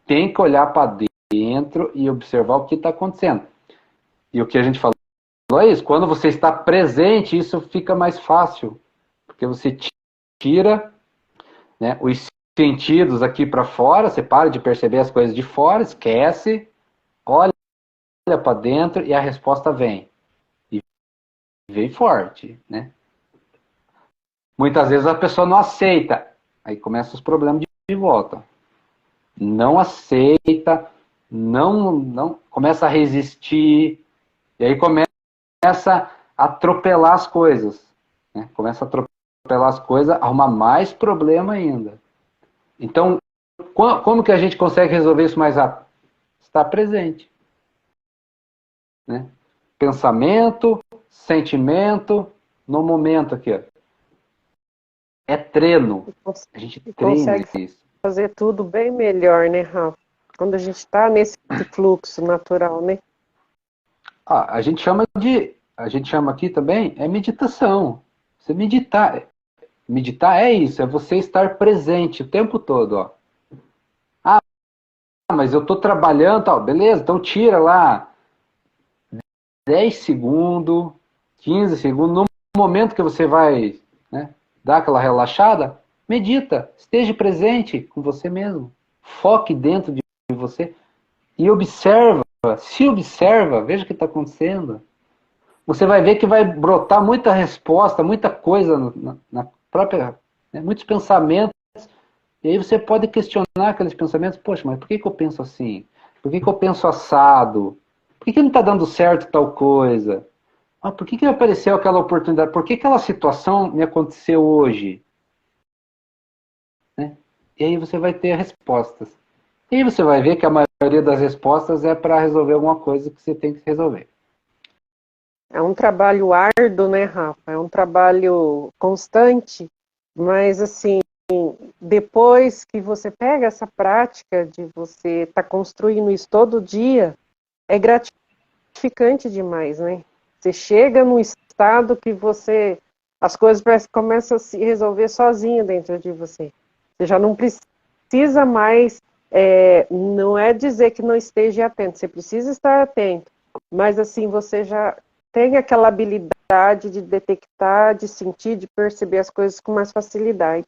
Tem que olhar para dentro e observar o que está acontecendo. E o que a gente falou é isso. Quando você está presente, isso fica mais fácil, porque você tira, né, os sentidos aqui para fora, você para de perceber as coisas de fora, esquece, olha para dentro e a resposta vem. E vem forte, né? Muitas vezes a pessoa não aceita, aí começam os problemas de volta. Não aceita, não começa a resistir, e aí começa a atropelar as coisas. Né? Começa a atropelar as coisas, arrumar mais problema ainda. Então, como que a gente consegue resolver isso mais rápido? Estar presente. Né? Pensamento, sentimento, no momento aqui. Ó. É treino. A gente E treina consegue isso. fazer tudo bem melhor, né, Rafa? Quando a gente está nesse fluxo natural, né? A gente chama aqui também, é meditação. Você meditar. Meditar é isso, é você estar presente o tempo todo. Ó. Mas eu estou trabalhando, tal. Beleza, então tira lá 10 segundos, 15 segundos, no momento que você vai, né, dar aquela relaxada, medita, esteja presente com você mesmo. Foque dentro de você e observa, se observa, veja o que está acontecendo. Você vai ver que vai brotar muita resposta, muita coisa na própria, né, muitos pensamentos. E aí você pode questionar aqueles pensamentos, poxa, mas por que eu penso assim? Por que eu penso assado? Por que não está dando certo tal coisa? Por que apareceu aquela oportunidade? Por que aquela situação me aconteceu hoje? Né? E aí você vai ter respostas. E aí você vai ver que a maioria das respostas é para resolver alguma coisa que você tem que resolver. É um trabalho árduo, né, Rafa? É um trabalho constante, mas assim, depois que você pega essa prática de você estar construindo isso todo dia, é gratificante demais, né? Você chega num estado que as coisas parecem que começam a se resolver sozinho dentro de você. Você já não precisa mais, não é dizer que não esteja atento, você precisa estar atento, mas assim, você já tem aquela habilidade de detectar, de sentir, de perceber as coisas com mais facilidade.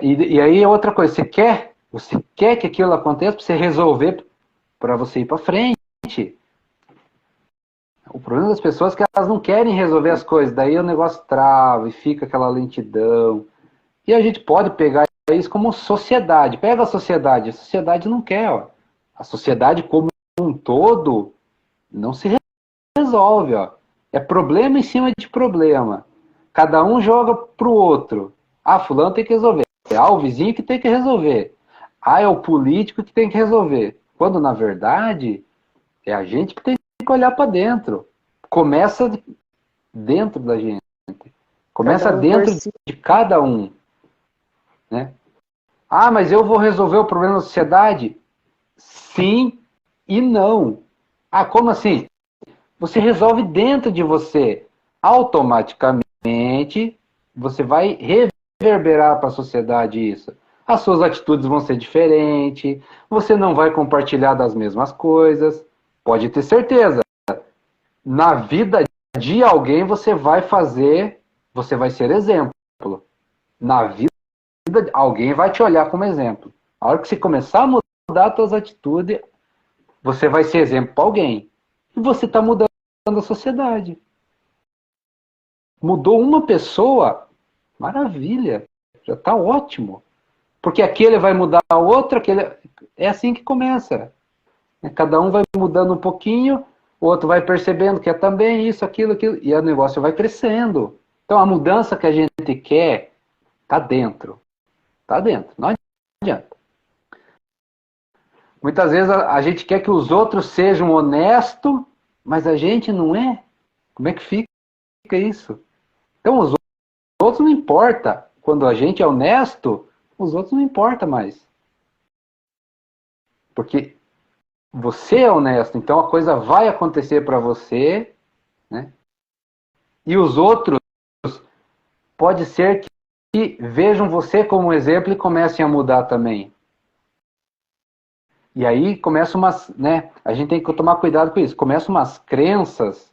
E aí é outra coisa, você quer que aquilo aconteça para você resolver, para você ir para frente. O problema das pessoas é que elas não querem resolver as coisas, daí o negócio trava e fica aquela lentidão. E a gente pode pegar isso como sociedade. Pega a sociedade não quer. Ó. A sociedade como um todo não se resolve. Ó. É problema em cima de problema. Cada um joga pro outro. Fulano tem que resolver. O vizinho que tem que resolver. É o político que tem que resolver. Quando, na verdade, é a gente que tem que olhar para dentro. Começa dentro da gente. Cada Começa um por dentro si. de cada um. Né? Ah, mas eu vou resolver o problema da sociedade? Sim e não. Ah, como assim? Você resolve dentro de você. Automaticamente, você vai reverberar para a sociedade isso. As suas atitudes vão ser diferentes, você não vai compartilhar das mesmas coisas. Pode ter certeza. Na vida de alguém você vai fazer, você vai ser exemplo. Na vida, alguém vai te olhar como exemplo. A hora que você começar a mudar as suas atitudes, você vai ser exemplo para alguém. E você está mudando a sociedade. Mudou uma pessoa, maravilha, já está ótimo. Porque aquele vai mudar a outra, aquele... é assim que começa. Cada um vai mudando um pouquinho, o outro vai percebendo que é também isso, aquilo, e o negócio vai crescendo. Então a mudança que a gente quer está dentro. Está dentro, não adianta. Muitas vezes a gente quer que os outros sejam honestos, mas a gente não é. Como é que fica isso? Então os outros não importa. Quando a gente é honesto, os outros não importa mais. Porque você é honesto, então a coisa vai acontecer para você, né? E os outros pode ser que vejam você como exemplo e comecem a mudar também. E aí começa umas, né? A gente tem que tomar cuidado com isso. Começam umas crenças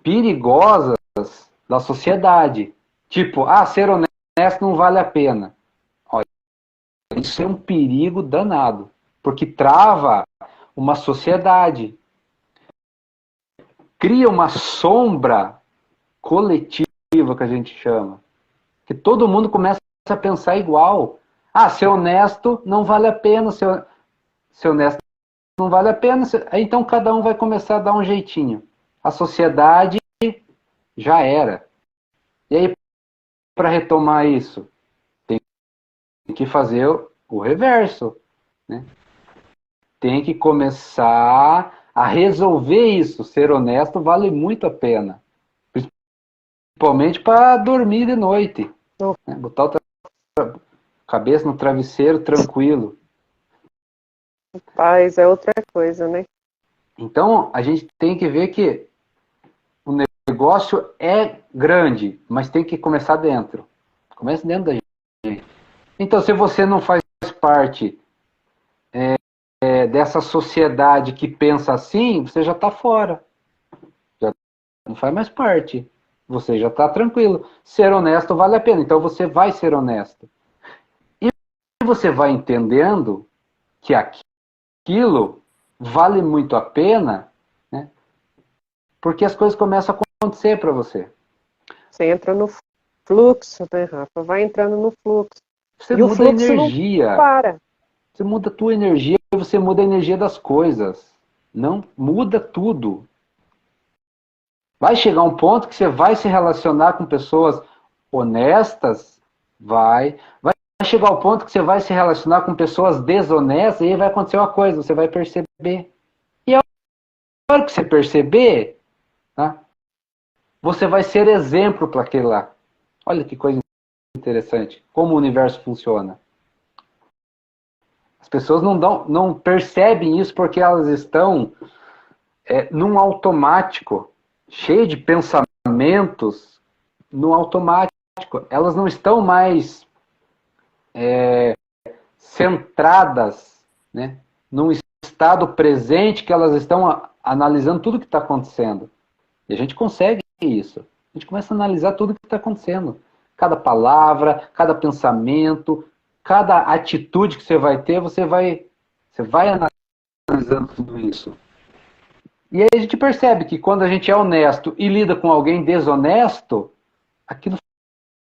perigosas da sociedade. Tipo, ser honesto não vale a pena. Olha, isso é um perigo danado, porque trava uma sociedade, cria uma sombra coletiva que a gente chama, que todo mundo começa a pensar igual. Ser honesto não vale a pena, ser honesto não vale a pena, então cada um vai começar a dar um jeitinho. A sociedade já era. E aí, para retomar isso, tem que fazer o reverso, né? Tem que começar a resolver isso. Ser honesto vale muito a pena. Principalmente para dormir de noite. Né? Botar a cabeça no travesseiro tranquilo. Paz é outra coisa, né? Então, a gente tem que ver que o negócio é grande, mas tem que começar dentro. Começa dentro da gente. Então, se você não faz parte dessa sociedade que pensa assim, você já está fora. Já não faz mais parte. Você já está tranquilo. Ser honesto vale a pena, então você vai ser honesto. E você vai entendendo que aquilo vale muito a pena, né? Porque as coisas começam a acontecer para você. Você entra no fluxo, né, Rafa? Vai entrando no fluxo. Você E o muda a fluxo não energia. para. Você muda a tua energia e você muda a energia das coisas. Não muda tudo. Vai chegar um ponto que você vai se relacionar com pessoas honestas, vai chegar ao ponto que você vai se relacionar com pessoas desonestas e aí vai acontecer uma coisa, você vai perceber. E a hora que você perceber, tá, você vai ser exemplo para aquele lá. Olha que coisa interessante, como o universo funciona. As pessoas não percebem isso porque elas estão num automático, cheio de pensamentos, no automático. Elas não estão mais centradas, né, num estado presente que elas estão analisando tudo que está acontecendo. E a gente consegue isso. A gente começa a analisar tudo que está acontecendo. Cada palavra, cada pensamento, cada atitude que você vai ter, você vai analisando tudo isso. E aí a gente percebe que quando a gente é honesto e lida com alguém desonesto, aquilo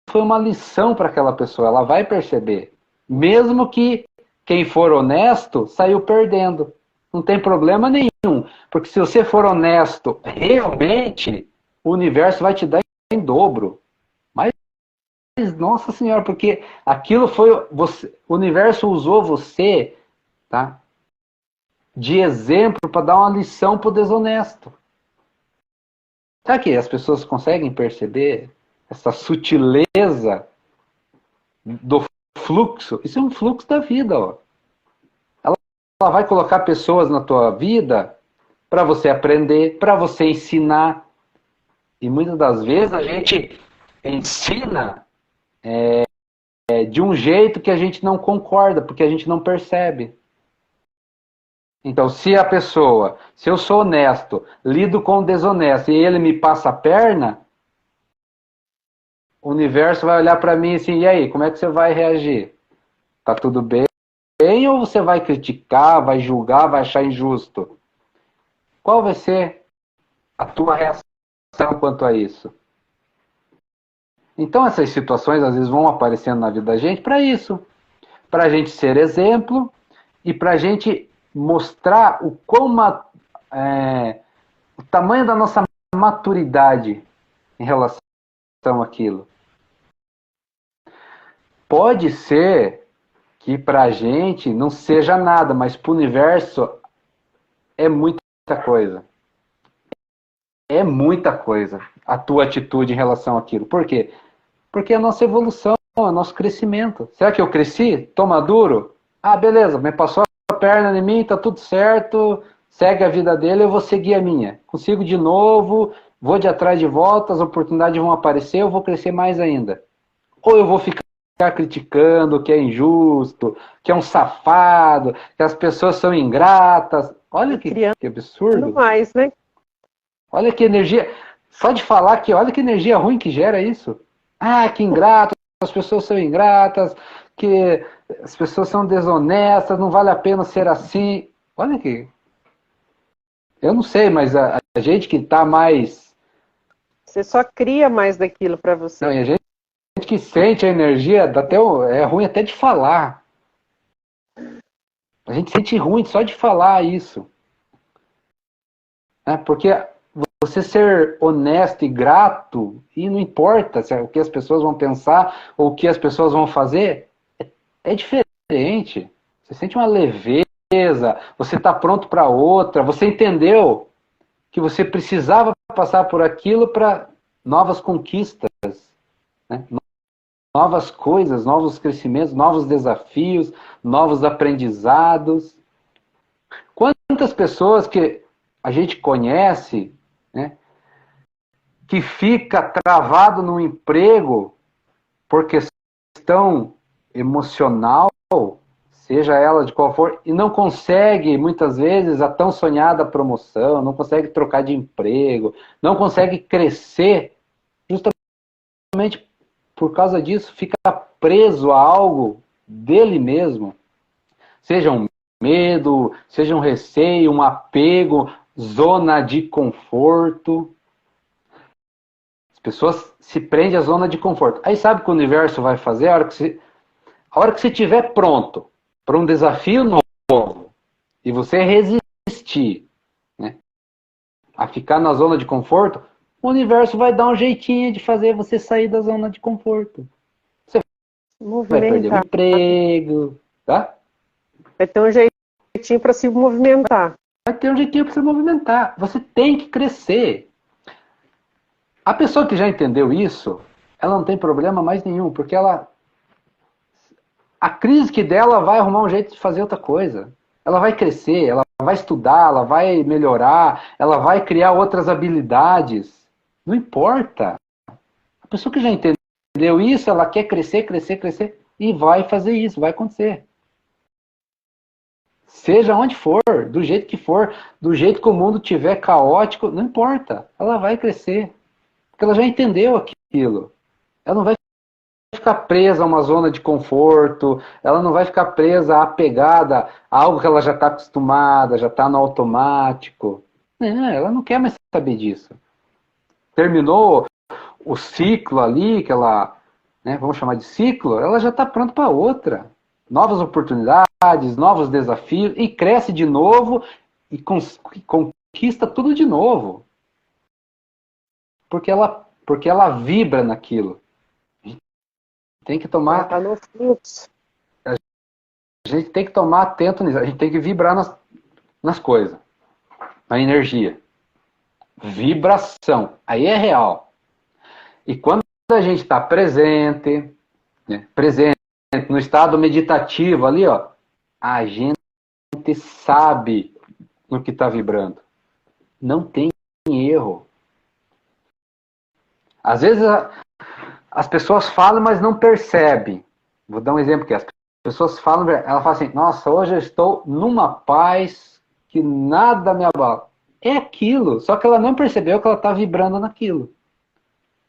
foi uma lição para aquela pessoa, ela vai perceber. Mesmo que quem for honesto saiu perdendo. Não tem problema nenhum. Porque se você for honesto realmente, o universo vai te dar em dobro. Mas, nossa senhora, porque aquilo foi... o universo usou você, tá, de exemplo para dar uma lição para o desonesto. Será que as pessoas conseguem perceber essa sutileza do fluxo. Isso é um fluxo da vida, ó. Ela vai colocar pessoas na tua vida para você aprender, para você ensinar. E muitas das vezes a gente ensina de um jeito que a gente não concorda, porque a gente não percebe. Então, se eu sou honesto, lido com o desonesto e ele me passa a perna, o universo vai olhar para mim assim, e aí, como é que você vai reagir? Tá tudo bem? Ou você vai criticar, vai julgar, vai achar injusto? Qual vai ser a tua reação quanto a isso? Então essas situações às vezes vão aparecendo na vida da gente para isso. Para a gente ser exemplo e para a gente mostrar o tamanho da nossa maturidade em relação àquilo. Pode ser que para a gente não seja nada, mas para o universo é muita coisa. É muita coisa a tua atitude em relação àquilo. Por quê? Porque é a nossa evolução, é o nosso crescimento. Será que eu cresci? Tô maduro? Ah, beleza, me passou a perna em mim, tá tudo certo, segue a vida dele, eu vou seguir a minha. Consigo de novo, vou de atrás de volta, as oportunidades vão aparecer, eu vou crescer mais ainda. Ou eu vou ficar criticando que é injusto, que é um safado, que as pessoas são ingratas. Olha que absurdo. Mais, né? Olha que energia. Só de falar que olha que energia ruim que gera isso. Ah, que ingrato, as pessoas são ingratas, que as pessoas são desonestas, não vale a pena ser assim. Olha que. Eu não sei, mas a gente que está mais. Você só cria mais daquilo para você. Não, e a gente que sente a energia, é ruim até de falar. A gente sente ruim só de falar isso. Porque você ser honesto e grato, e não importa o que as pessoas vão pensar ou o que as pessoas vão fazer, é diferente. Você sente uma leveza, você está pronto para outra, você entendeu que você precisava passar por aquilo para novas conquistas, né? Novas coisas, novos crescimentos, novos desafios, novos aprendizados. Quantas pessoas que a gente conhece, né, que fica travado no emprego por questão emocional, seja ela de qual for, e não consegue, muitas vezes, a tão sonhada promoção, não consegue trocar de emprego, não consegue crescer, justamente por causa disso, fica preso a algo dele mesmo. Seja um medo, seja um receio, um apego, zona de conforto. As pessoas se prendem à zona de conforto. Aí sabe o que o universo vai fazer? A hora que você estiver pronto para um desafio novo e você resistir, né, a ficar na zona de conforto, o universo vai dar um jeitinho de fazer você sair da zona de conforto. Você vai perder o emprego, tá? Vai ter um jeitinho para se movimentar. Vai ter um jeitinho para se movimentar. Você tem que crescer. A pessoa que já entendeu isso, ela não tem problema mais nenhum, porque a crise que dela vai arrumar um jeito de fazer outra coisa. Ela vai crescer, ela vai estudar, ela vai melhorar, ela vai criar outras habilidades. Não importa. A pessoa que já entendeu isso, ela quer crescer, crescer, crescer, e vai fazer isso, vai acontecer. Seja onde for, do jeito que for, do jeito que o mundo tiver caótico, não importa. Ela vai crescer. Porque ela já entendeu aquilo. Ela não vai ficar presa a uma zona de conforto, ela não vai ficar presa, apegada a algo que ela já está acostumada, já está no automático. Ela não quer mais saber disso. Terminou o ciclo ali, que ela, né, vamos chamar de ciclo, ela já está pronta para outra. Novas oportunidades, novos desafios, e cresce de novo e conquista tudo de novo. Porque ela vibra naquilo. Tem que tomar. Ela tá no fluxo. A gente tem que tomar atento nisso. A gente tem que vibrar nas coisas. Na energia. Vibração. Aí é real. E quando a gente está presente, né, presente, no estado meditativo ali, ó, a gente sabe no que está vibrando. Não tem erro. Às vezes as pessoas falam, mas não percebem. Vou dar um exemplo aqui. As pessoas falam, ela fala assim, nossa, hoje eu estou numa paz que nada me abala. É aquilo, só que ela não percebeu que ela está vibrando naquilo.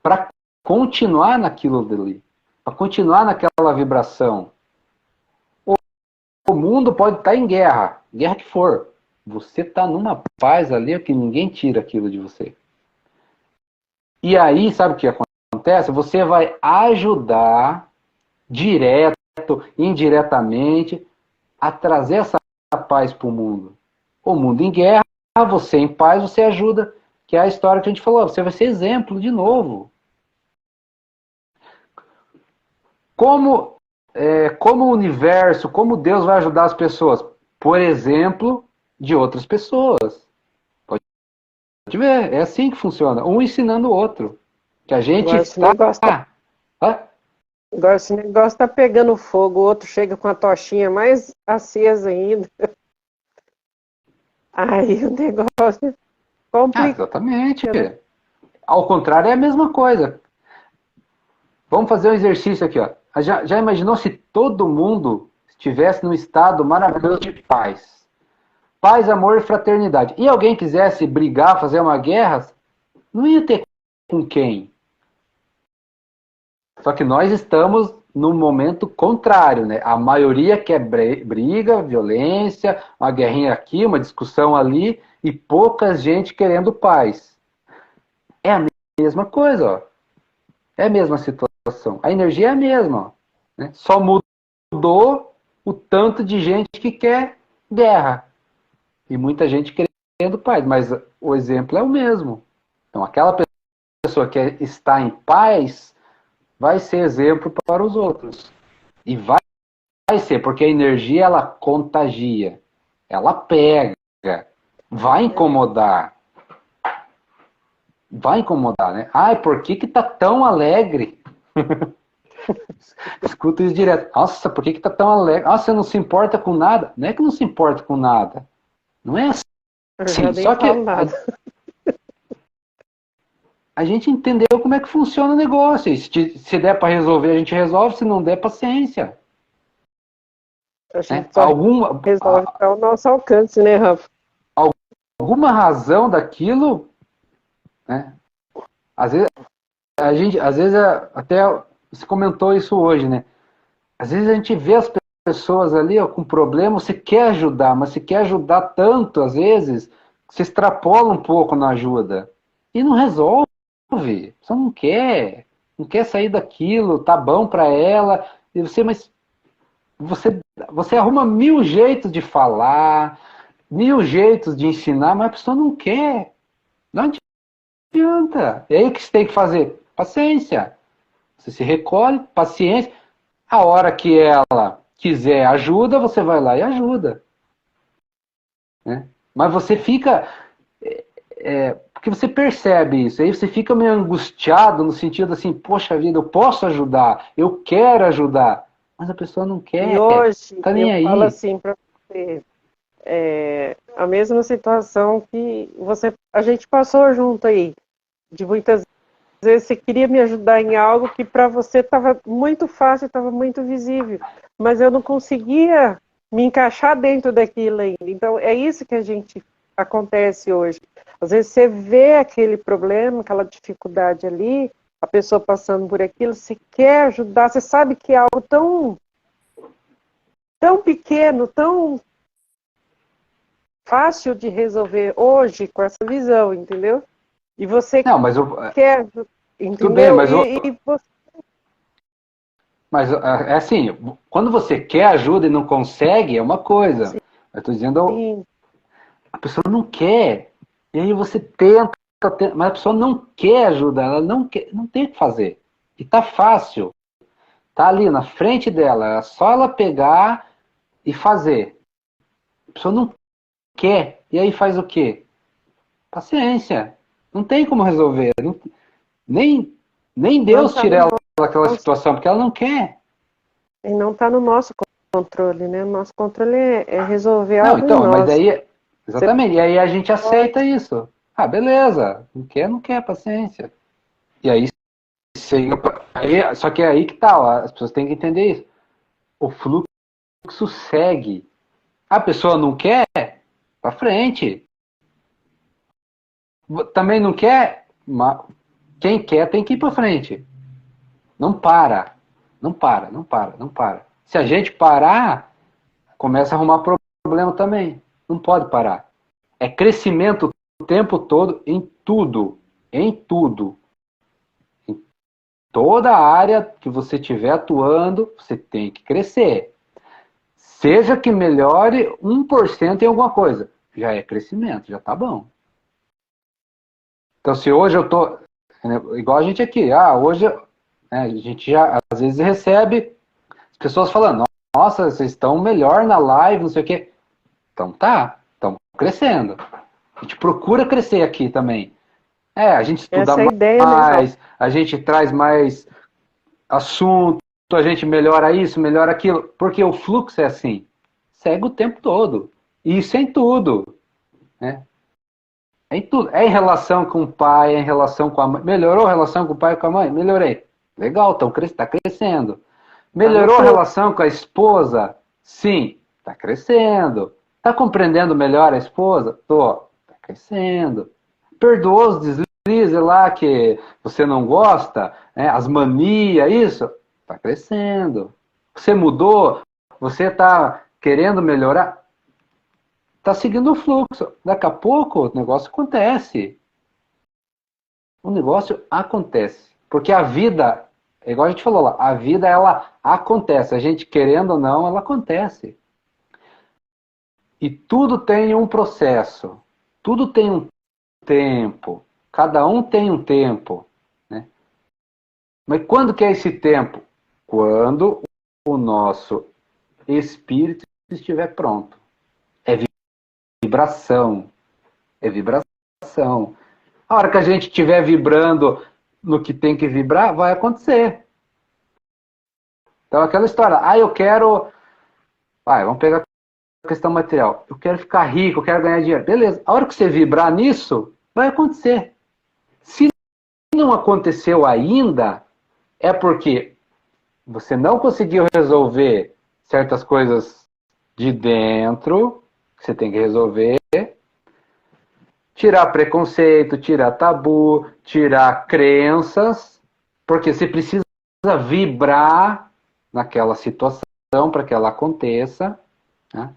Para continuar naquilo dali, para continuar naquela vibração. O mundo pode estar em guerra, guerra que for. Você está numa paz ali que ninguém tira aquilo de você. E aí, sabe o que acontece? Você vai ajudar, direto, indiretamente, a trazer essa paz para o mundo. O mundo em guerra, você em paz, você ajuda. Que é a história que a gente falou. Você vai ser exemplo de novo. Como o universo, como Deus vai ajudar as pessoas? Por exemplo, de outras pessoas. Pode ver, é assim que funciona. Um ensinando o outro. Que a gente Agora, está... Agora, esse negócio tá pegando fogo, o outro chega com a tochinha mais acesa ainda. Aí o negócio complica. Exatamente. Ao contrário, é a mesma coisa. Vamos fazer um exercício aqui, ó. Já imaginou se todo mundo estivesse num estado maravilhoso de paz? Paz, amor e fraternidade. E alguém quisesse brigar, fazer uma guerra, não ia ter com quem. Só que nós estamos no momento contrário, né? A maioria quer briga, violência, uma guerrinha aqui, uma discussão ali, e pouca gente querendo paz. É a mesma coisa, ó. É a mesma situação. A energia é a mesma, ó, né? Só mudou o tanto de gente que quer guerra. E muita gente querendo paz, mas o exemplo é o mesmo. Então, aquela pessoa que está em paz vai ser exemplo para os outros. E vai ser, porque a energia, ela contagia. Ela pega. Vai incomodar. Vai incomodar, né? Ai, por que tá tão alegre? Escuto isso direto. Nossa, por que tá tão alegre? Nossa, você não se importa com nada? Não é que não se importa com nada. Não é assim. Só que a gente entendeu como é que funciona o negócio. E se der para resolver, a gente resolve. Se não der, paciência. A gente só resolve ao nosso alcance, né, Rafa? Alguma razão daquilo, né? Às vezes até você comentou isso hoje, né? Às vezes a gente vê as pessoas ali, ó, com problema, você quer ajudar, mas você quer ajudar tanto, às vezes, que você extrapola um pouco na ajuda. E não resolve. Você não quer sair daquilo, tá bom para ela, e mas você arruma 1000 jeitos de falar, 1000 jeitos de ensinar, mas a pessoa não quer. Não adianta. E aí o que você tem que fazer? Paciência. Você se recolhe, paciência. A hora que ela quiser ajuda, você vai lá e ajuda. Né? Mas você fica... porque você percebe isso. Aí você fica meio angustiado no sentido assim, poxa vida, eu posso ajudar, eu quero ajudar. Mas a pessoa não quer. E hoje, tá nem eu aí. falo assim para você, a mesma situação que a gente passou junto aí, de muitas vezes você queria me ajudar em algo que para você estava muito fácil, estava muito visível, mas eu não conseguia me encaixar dentro daquilo ainda. Então, é isso que acontece hoje. Às vezes você vê aquele problema, aquela dificuldade ali, a pessoa passando por aquilo, você quer ajudar, você sabe que é algo tão pequeno, tão fácil de resolver hoje com essa visão, entendeu? E você quer, entendeu? Tudo bem, mas é assim, quando você quer ajuda e não consegue, é uma coisa. Sim. Eu estou dizendo, a pessoa não quer. E aí você tenta, mas a pessoa não quer ajuda, ela não quer, não tem o que fazer. E tá fácil. Tá ali na frente dela, é só ela pegar e fazer. A pessoa não quer. E aí faz o quê? Paciência. Não tem como resolver. Nem Deus tira ela daquela situação, porque ela não quer. E não está no nosso controle, né? O nosso controle é resolver Não, algo em então, mas nós. daí, Você exatamente, e aí a gente pode, aceita isso. Ah, beleza, não quer, paciência. E aí, só que é aí que tá, ó, as pessoas têm que entender isso. O fluxo segue. A pessoa não quer, pra frente. Também não quer, quem quer tem que ir pra frente. Não para. Não para, não para, não para. Se a gente parar, começa a arrumar problema também. Não pode parar. É crescimento o tempo todo em tudo. Em tudo. Em toda a área que você estiver atuando, você tem que crescer. Seja que melhore 1% em alguma coisa. Já é crescimento, já tá bom. Então, se hoje eu tô. Igual a gente aqui. Hoje a gente já às vezes recebe as pessoas falando: nossa, vocês estão melhor na live, não sei o quê. Então tá, estão crescendo. A gente procura crescer aqui também. A gente estuda essa é a ideia, né, João? mais, a gente traz mais assunto, a gente melhora isso, melhora aquilo, porque o fluxo é assim, segue o tempo todo. E isso é em tudo, né? É em tudo. É em relação com o pai, é em relação com a mãe. Melhorou a relação com o pai e com a mãe? Melhorei. Legal, está crescendo. Tá no Melhorou a fluxo. relação com a esposa? Sim, está crescendo. Está compreendendo melhor a esposa? Tô. Está crescendo. Perdoou os deslizes lá que você não gosta, né? As manias, isso? Está crescendo. Você mudou? Você está querendo melhorar? Está seguindo o fluxo. Daqui a pouco o negócio acontece. O negócio acontece. Porque a vida, igual a gente falou lá, a vida ela acontece. A gente querendo ou não, ela acontece. E tudo tem um processo. Tudo tem um tempo. Cada um tem um tempo. Né? Mas quando que é esse tempo? Quando o nosso espírito estiver pronto. É vibração. É vibração. A hora que a gente estiver vibrando no que tem que vibrar, vai acontecer. Então, aquela história, eu quero. Vamos pegar a questão material. Eu quero ficar rico, eu quero ganhar dinheiro. Beleza. A hora que você vibrar nisso, vai acontecer. Se não aconteceu ainda, é porque você não conseguiu resolver certas coisas de dentro, que você tem que resolver. Tirar preconceito, tirar tabu, tirar crenças, porque você precisa vibrar naquela situação para que ela aconteça. Né?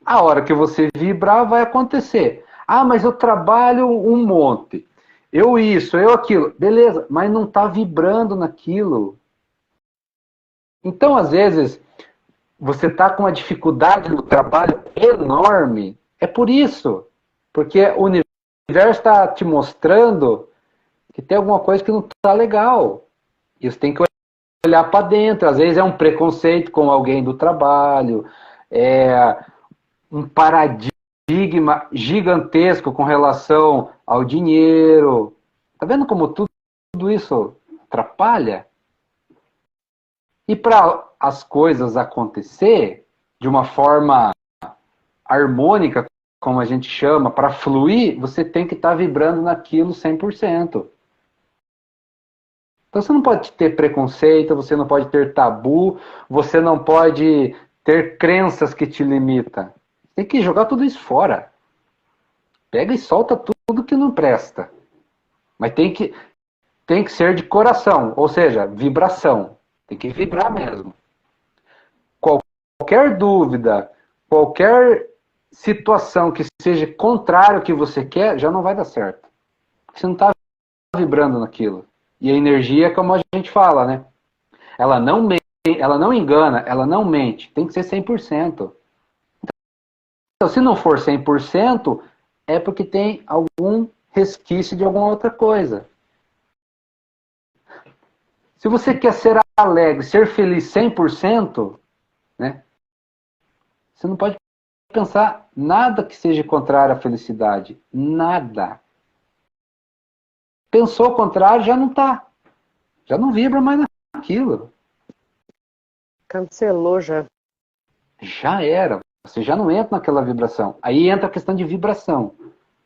A hora que você vibrar, vai acontecer. Mas eu trabalho um monte. Eu isso, eu aquilo. Beleza, mas não está vibrando naquilo. Então, às vezes, você está com uma dificuldade no trabalho enorme. É por isso. Porque o universo está te mostrando que tem alguma coisa que não está legal. E você tem que olhar para dentro. Às vezes é um preconceito com alguém do trabalho, é um paradigma gigantesco com relação ao dinheiro. Tá vendo como tudo isso atrapalha? E para as coisas acontecer de uma forma harmônica, como a gente chama, para fluir, você tem que estar vibrando naquilo 100%. Então você não pode ter preconceito, você não pode ter tabu, você não pode ter crenças que te limitam. Tem que jogar tudo isso fora. Pega e solta tudo que não presta. Mas tem que ser de coração, ou seja, vibração. Tem que vibrar mesmo. Qualquer dúvida, qualquer situação que seja contrário ao que você quer, já não vai dar certo. Você não está vibrando naquilo. E a energia, como a gente fala, né? Ela não engana, ela não mente. Tem que ser 100%. Então, se não for 100%, é porque tem algum resquício de alguma outra coisa. Se você quer ser alegre, ser feliz 100%, né? Você não pode pensar nada que seja contrário à felicidade. Nada. Pensou o contrário, já não está. Já não vibra mais naquilo. Cancelou já. Já era. Você já não entra naquela vibração. Aí entra a questão de vibração.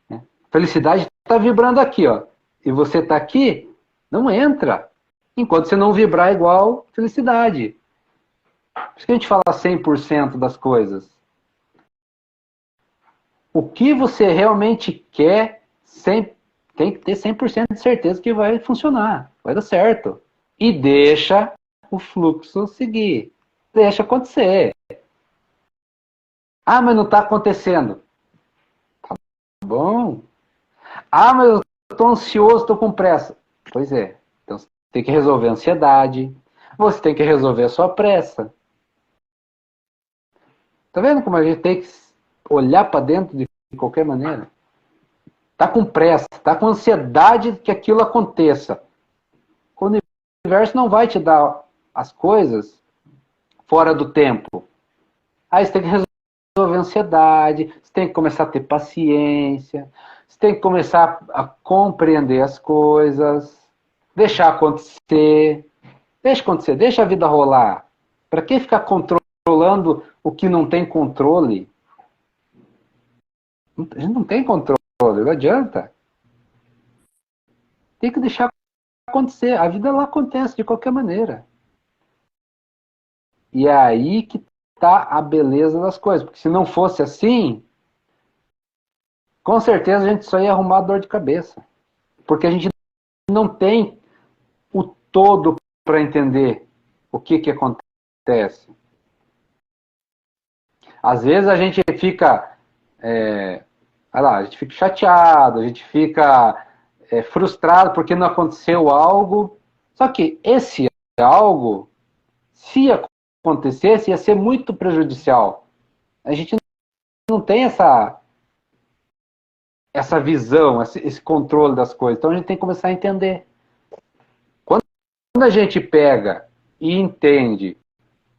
Né? Felicidade está vibrando aqui, ó. E você está aqui, não entra. Enquanto você não vibrar igual felicidade. Por isso que a gente fala 100% das coisas. O que você realmente quer, tem que ter 100% de certeza que vai funcionar. Vai dar certo. E deixa o fluxo seguir. Deixa acontecer. Ah, mas não está acontecendo. Tá bom. Ah, mas eu estou ansioso, estou com pressa. Pois é. Então você tem que resolver a ansiedade. Você tem que resolver a sua pressa. Tá vendo como a gente tem que olhar para dentro de qualquer maneira? Tá com pressa, tá com ansiedade que aquilo aconteça. O universo não vai te dar as coisas fora do tempo. Aí você tem que resolver a ansiedade, você tem que começar a ter paciência, você tem que começar a compreender as coisas, deixar acontecer. Deixa acontecer, deixa a vida rolar. Para que ficar controlando o que não tem controle? A gente não tem controle, não adianta. Tem que deixar acontecer. A vida lá acontece de qualquer maneira. E é aí que está a beleza das coisas. Porque se não fosse assim, com certeza a gente só ia arrumar dor de cabeça. Porque a gente não tem o todo para entender o que acontece. Às vezes a gente fica, a gente fica chateado, a gente fica frustrado porque não aconteceu algo. Só que esse algo, se acontecesse, ia ser muito prejudicial. A gente não tem essa visão, esse controle das coisas. Então a gente tem que começar a entender. Quando a gente pega e entende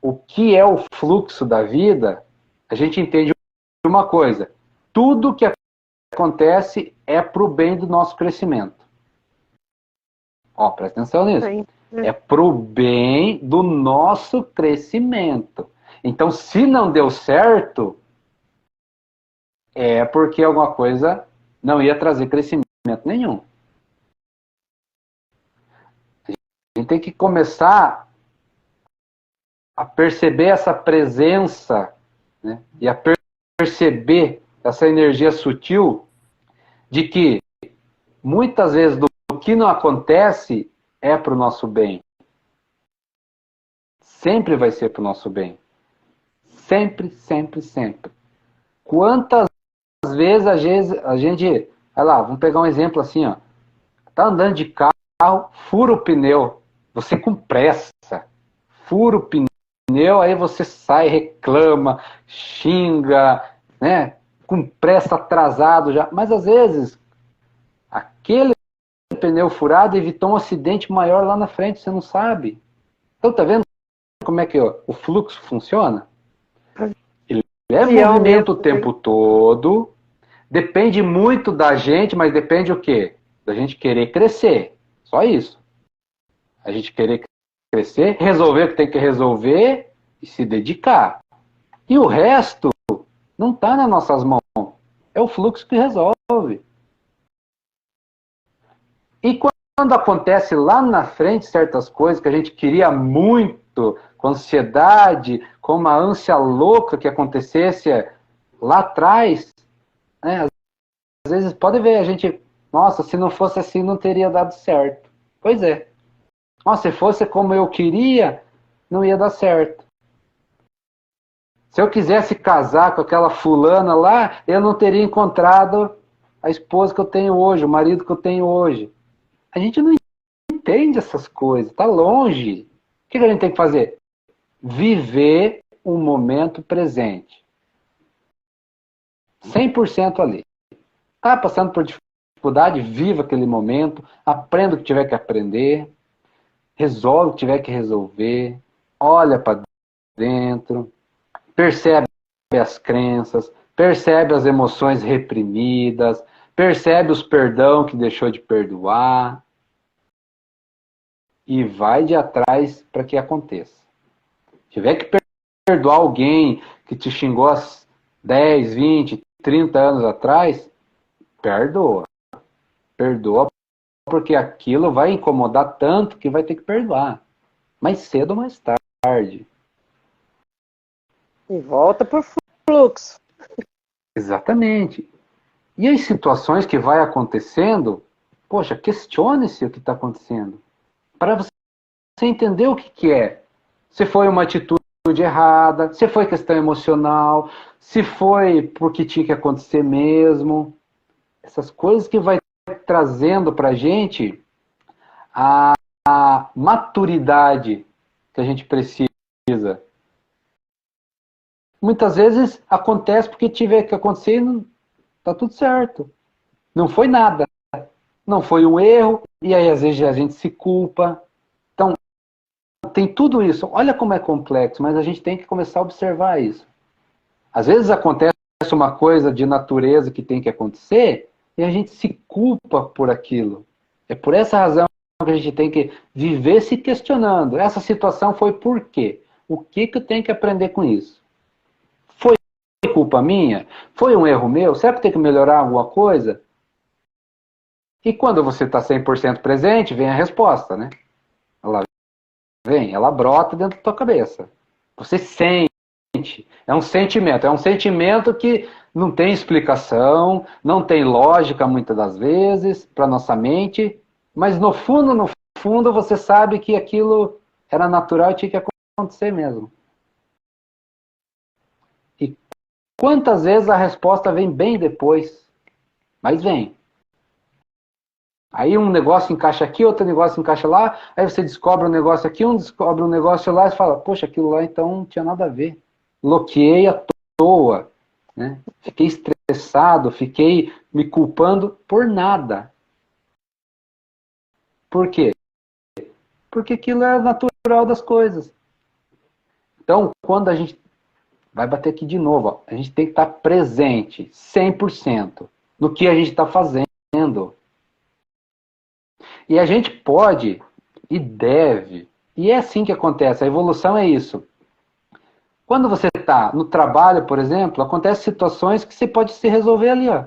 o que é o fluxo da vida, a gente entende uma coisa. Tudo que acontece é para o bem do nosso crescimento. Ó, presta atenção nisso. Sim. É para o bem do nosso crescimento. Então, se não deu certo, é porque alguma coisa não ia trazer crescimento nenhum. A gente tem que começar a perceber essa presença, né? E a perceber essa energia sutil de que muitas vezes do que não acontece é para o nosso bem. Sempre vai ser para o nosso bem. Sempre, sempre, sempre. Quantas vezes a gente... Olha lá, vamos pegar um exemplo assim, ó. Tá andando de carro, fura o pneu. Você com pressa. Fura o pneu, aí você sai, reclama, xinga, né? Com pressa, atrasado já. Mas às vezes, aquele pneu furado evitou um acidente maior lá na frente, você não sabe. Então tá vendo como é que o fluxo funciona? Ele é movimento o tempo todo, depende muito da gente, mas depende o quê? Da gente querer crescer. Só isso. A gente querer crescer, resolver o que tem que resolver e se dedicar. E o resto não está nas nossas mãos. É o fluxo que resolve. E quando acontece lá na frente certas coisas que a gente queria muito, com ansiedade, com uma ânsia louca que acontecesse lá atrás, né? Às vezes pode ver, a gente, nossa, se não fosse assim não teria dado certo. Pois é. Nossa, se fosse como eu queria, não ia dar certo. Se eu quisesse casar com aquela fulana lá, eu não teria encontrado a esposa que eu tenho hoje, o marido que eu tenho hoje. A gente não entende essas coisas, está longe. O que a gente tem que fazer? Viver o momento presente. 100% ali. Está passando por dificuldade, viva aquele momento, aprenda o que tiver que aprender, resolve o que tiver que resolver, olha para dentro, percebe as crenças, percebe as emoções reprimidas, percebe os perdão que deixou de perdoar e vai de atrás para que aconteça. Tiver que perdoar alguém que te xingou há 10, 20, 30 anos atrás, perdoa. Perdoa, porque aquilo vai incomodar tanto que vai ter que perdoar. Mais cedo ou mais tarde. E volta por fluxo. Exatamente. E as situações que vai acontecendo, poxa, questione-se o que está acontecendo. Para você entender o que é. Se foi uma atitude errada, se foi questão emocional, se foi porque tinha que acontecer mesmo. Essas coisas que vai trazendo para a gente a maturidade que a gente precisa. Muitas vezes acontece porque tiver que acontecer e não tá tudo certo. Não foi nada. Não foi um erro, e aí às vezes a gente se culpa. Então, tem tudo isso. Olha como é complexo, mas a gente tem que começar a observar isso. Às vezes acontece uma coisa de natureza que tem que acontecer, e a gente se culpa por aquilo. É por essa razão que a gente tem que viver se questionando. Essa situação foi por quê? O que eu tenho que aprender com isso? Foi culpa minha? Foi um erro meu? Será que tem que melhorar alguma coisa? E quando você está 100% presente, vem a resposta, né? Ela vem, ela brota dentro da tua cabeça. Você sente. É um sentimento. É um sentimento que não tem explicação, não tem lógica muitas das vezes para nossa mente, mas no fundo, você sabe que aquilo era natural e tinha que acontecer mesmo. E quantas vezes a resposta vem bem depois? Mas vem. Aí um negócio encaixa aqui, outro negócio encaixa lá, aí você descobre um negócio aqui, descobre um negócio lá, e fala, poxa, aquilo lá então não tinha nada a ver. Bloqueei à toa, né? Fiquei estressado, fiquei me culpando por nada. Por quê? Porque aquilo é natural das coisas. Então, quando a gente vai bater aqui de novo, ó, a gente tem que estar presente, 100%, no que a gente está fazendo. E a gente pode e deve, e é assim que acontece, a evolução é isso. Quando você está no trabalho, por exemplo, acontecem situações que você pode se resolver ali, ó.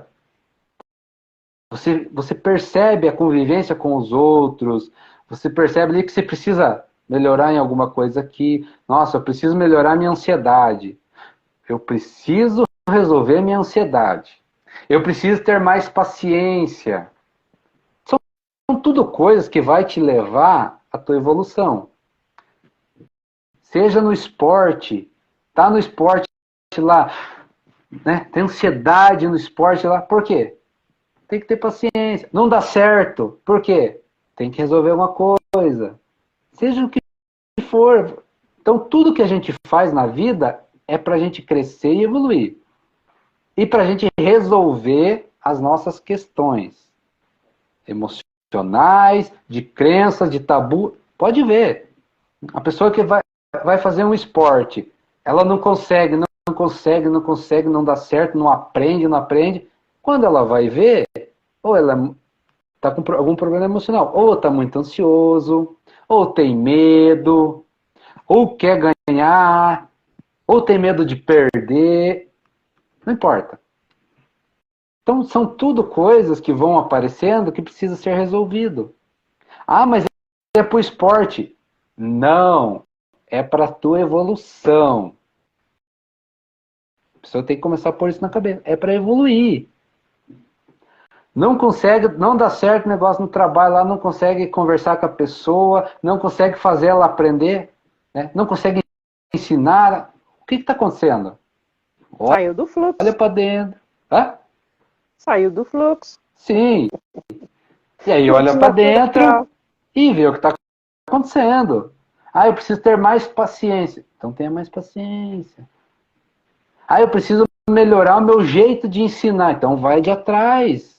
Você percebe a convivência com os outros, você percebe ali que você precisa melhorar em alguma coisa aqui. Nossa, eu preciso melhorar minha ansiedade. Eu preciso resolver minha ansiedade. Eu preciso ter mais paciência. São tudo coisas que vai te levar à tua evolução. Seja no esporte, tá no esporte lá, né? Tem ansiedade no esporte lá. Por quê? Tem que ter paciência. Não dá certo. Por quê? Tem que resolver uma coisa. Seja o que for. Então, tudo que a gente faz na vida é para a gente crescer e evoluir. E para a gente resolver as nossas questões emocionais, de crenças, de tabu. Pode ver. A pessoa que vai fazer um esporte, ela não consegue, não dá certo, não aprende. Quando ela vai ver, ou ela está com algum problema emocional, ou está muito ansioso, ou tem medo, ou quer ganhar, ou tem medo de perder, não importa. Então são tudo coisas que vão aparecendo que precisa ser resolvido. Ah, mas é para o esporte. Não, é para a tua evolução. A pessoa tem que começar a pôr isso na cabeça. É para evoluir. Não consegue, não dá certo o negócio no trabalho lá, não consegue conversar com a pessoa, não consegue fazer ela aprender, né? Não consegue ensinar. O que está acontecendo? Saiu do fluxo. Olha para dentro. Hã? Saiu do fluxo. Sim. E aí olha para dentro e vê o que está acontecendo. Ah, eu preciso ter mais paciência. Então tenha mais paciência. Ah, eu preciso melhorar o meu jeito de ensinar. Então vai de atrás.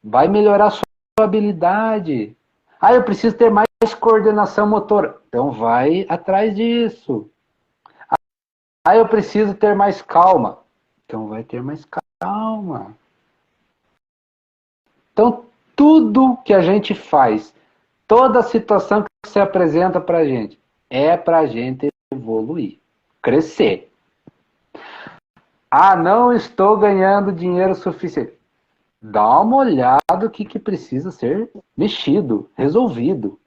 Vai melhorar a sua habilidade. Ah, eu preciso ter mais coordenação motora. Então vai atrás disso. Ah, eu preciso ter mais calma. Então vai ter mais calma. Então tudo que a gente faz, toda situação que se apresenta para a gente, é para a gente evoluir. crescer. Ah, não estou ganhando dinheiro suficiente. Dá uma olhada o que precisa ser mexido, resolvido.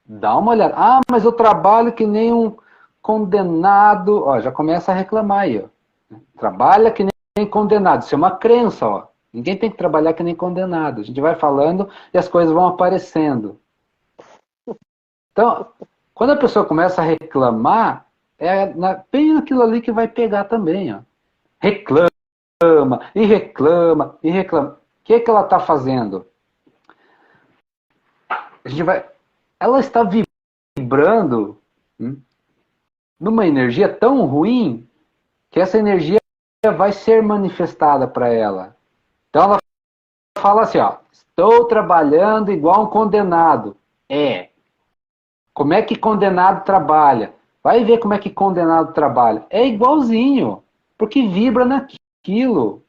Dá uma olhada. Ah, mas eu trabalho que nem um condenado. Ó, já começa a reclamar aí. Ó. Trabalha que nem condenado. Isso é uma crença. Ó. Ninguém tem que trabalhar que nem condenado. A gente vai falando e as coisas vão aparecendo. Então, quando a pessoa começa a reclamar, bem aquilo ali que vai pegar também. Ó. Reclama, e reclama, e reclama. O que ela está fazendo? Ela está vibrando numa energia tão ruim que essa energia vai ser manifestada para ela. Então ela fala assim, ó, estou trabalhando igual um condenado. Como é que condenado trabalha? Vai ver como é que condenado trabalha. É igualzinho, porque vibra naquilo.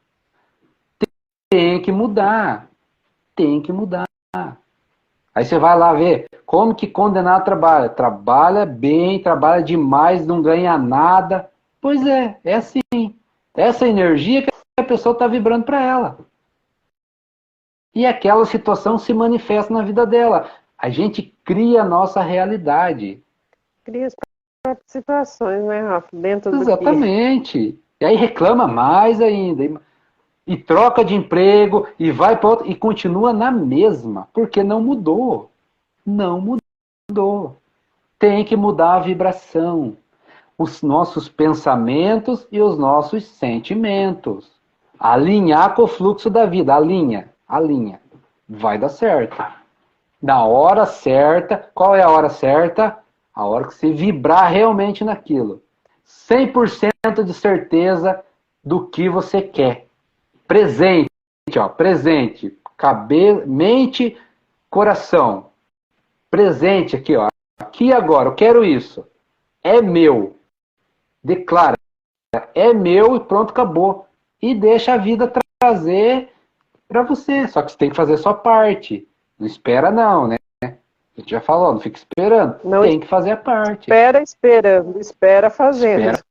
Tem que mudar. Tem que mudar. Aí você vai lá ver como que condenado trabalha. Trabalha bem, trabalha demais, não ganha nada. Pois é assim. Essa energia que a pessoa está vibrando para ela. E aquela situação se manifesta na vida dela. A gente cria a nossa realidade. Cria as próprias situações, né, Rafa? Dentro do Exatamente. E aí reclama mais ainda. E troca de emprego, e vai para outro, e continua na mesma. Porque não mudou. Não mudou. Tem que mudar a vibração. Os nossos pensamentos e os nossos sentimentos. Alinhar com o fluxo da vida. Alinha. Vai dar certo. Na hora certa. Qual é a hora certa? A hora que você vibrar realmente naquilo. 100% de certeza do que você quer. Presente, ó, presente. Mente, coração. Presente aqui, ó. Aqui agora, eu quero isso. É meu. Declara. É meu e pronto, acabou. E deixa a vida trazer para você. Só que você tem que fazer a sua parte. Não espera não, né? A gente já falou, não fica esperando. Não tem que fazer a parte. Espera esperando, espera fazendo. Espera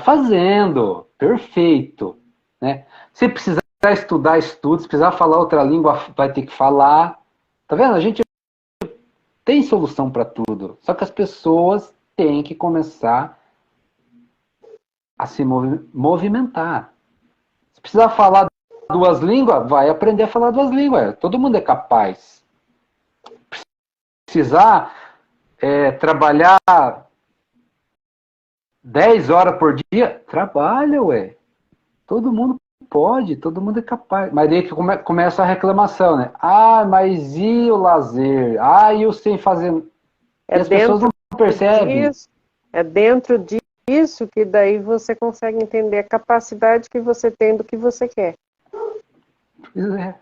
fazendo. Perfeito. Né? Se precisar estudar, estuda. Se precisar falar outra língua, vai ter que falar. Tá vendo? A gente tem solução para tudo. Só que as pessoas têm que começar a se movimentar. Se precisar falar duas línguas, vai aprender a falar duas línguas. Todo mundo é capaz. Precisar trabalhar 10 horas por dia, trabalha, ué. Todo mundo pode, todo mundo é capaz. Mas daí que começa a reclamação, né? Ah, mas e o lazer? Ah, e o sem fazer... E as pessoas não percebem. É dentro disso que daí você consegue entender a capacidade que você tem do que você quer. Pois é.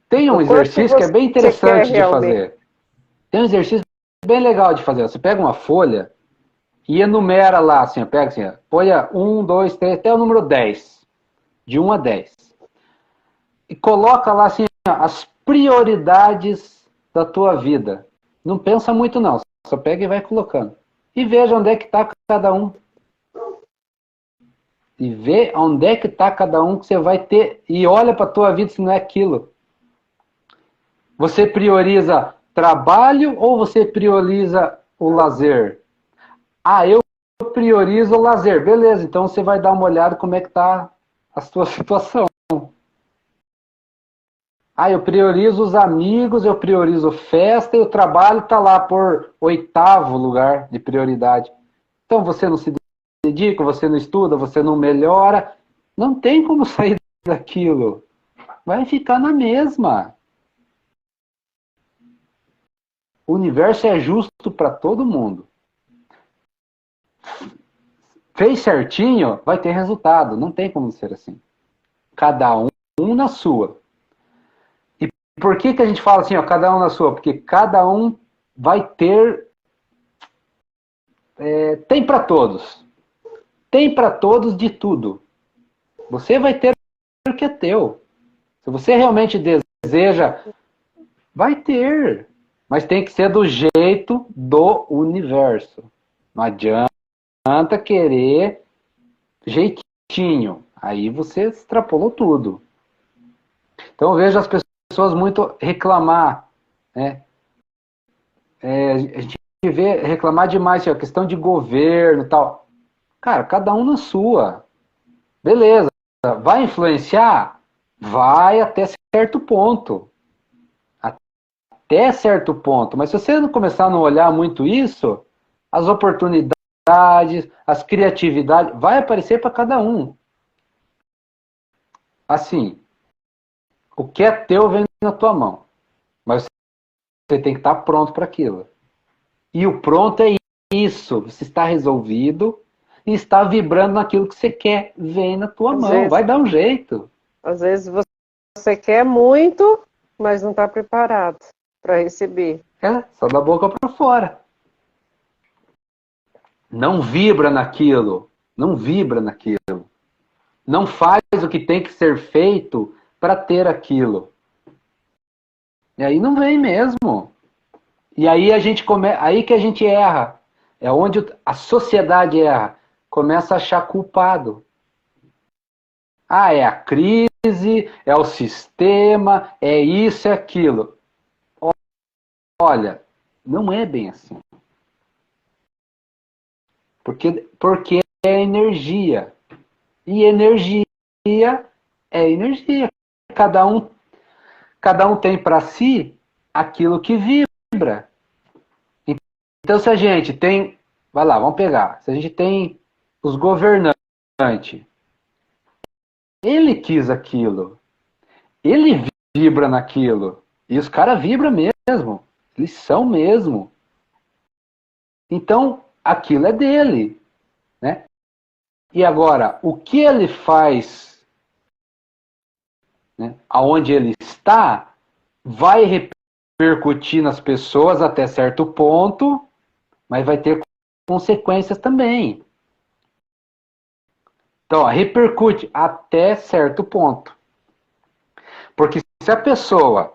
Tem um exercício que é bem interessante de fazer. Tem um exercício bem legal de fazer. Você pega uma folha e enumera lá, assim, pega assim, folha 1, 2, 3, até o número 10. De 1 a 10. E coloca lá, assim, as prioridades da tua vida. Não pensa muito, não. Só pega e vai colocando. E veja onde é que está cada um. E vê onde é que está cada um que você vai ter. E olha para a tua vida se não é aquilo. Você prioriza trabalho ou você prioriza o lazer? Ah, eu priorizo o lazer. Beleza, então você vai dar uma olhada como é que está a sua situação. Ah, eu priorizo os amigos, eu priorizo festa e o trabalho está lá por 8º lugar de prioridade. Então você não se dedica, você não estuda, você não melhora. Não tem como sair daquilo. Vai ficar na mesma. O universo é justo para todo mundo. Fez certinho, vai ter resultado. Não tem como ser assim. Cada um na sua. E por que a gente fala assim, ó, cada um na sua? Porque cada um vai ter... tem para todos. Tem para todos de tudo. Você vai ter o que é teu. Se você realmente deseja, vai ter. Mas tem que ser do jeito do universo. Não adianta querer jeitinho. Aí você extrapolou tudo. Então eu vejo as pessoas muito reclamar, né? A gente vê reclamar demais, assim, a questão de governo e tal. Cara, cada um na sua. Beleza. Vai influenciar? Vai até certo ponto. Até certo ponto. Mas se você não começar a não olhar muito isso, as oportunidades, as criatividades, vai aparecer para cada um. Assim, o que é teu vem na tua mão. Mas você tem que estar pronto para aquilo. E o pronto é isso. Você está resolvido e está vibrando naquilo que você quer. Vem na tua mão. Vai dar um jeito. Às vezes você quer muito, mas não está preparado para receber. Só da boca para fora. Não vibra naquilo. Não vibra naquilo. Não faz o que tem que ser feito para ter aquilo. E aí não vem mesmo. E aí aí que a gente erra. É onde a sociedade erra. Começa a achar culpado. Ah, é a crise, é o sistema, é isso, é aquilo. Olha, não é bem assim. Porque é energia. E energia é energia. Cada um tem para si aquilo que vibra. Então, se a gente tem. Vai lá, vamos pegar. Se a gente tem os governantes, ele quis aquilo. Ele vibra naquilo. E os caras vibram mesmo. Eles são mesmo. Então, aquilo é dele. Né? E agora, o que ele faz, né, aonde ele está, vai repercutir nas pessoas até certo ponto, mas vai ter consequências também. Então, repercute até certo ponto. Porque se a pessoa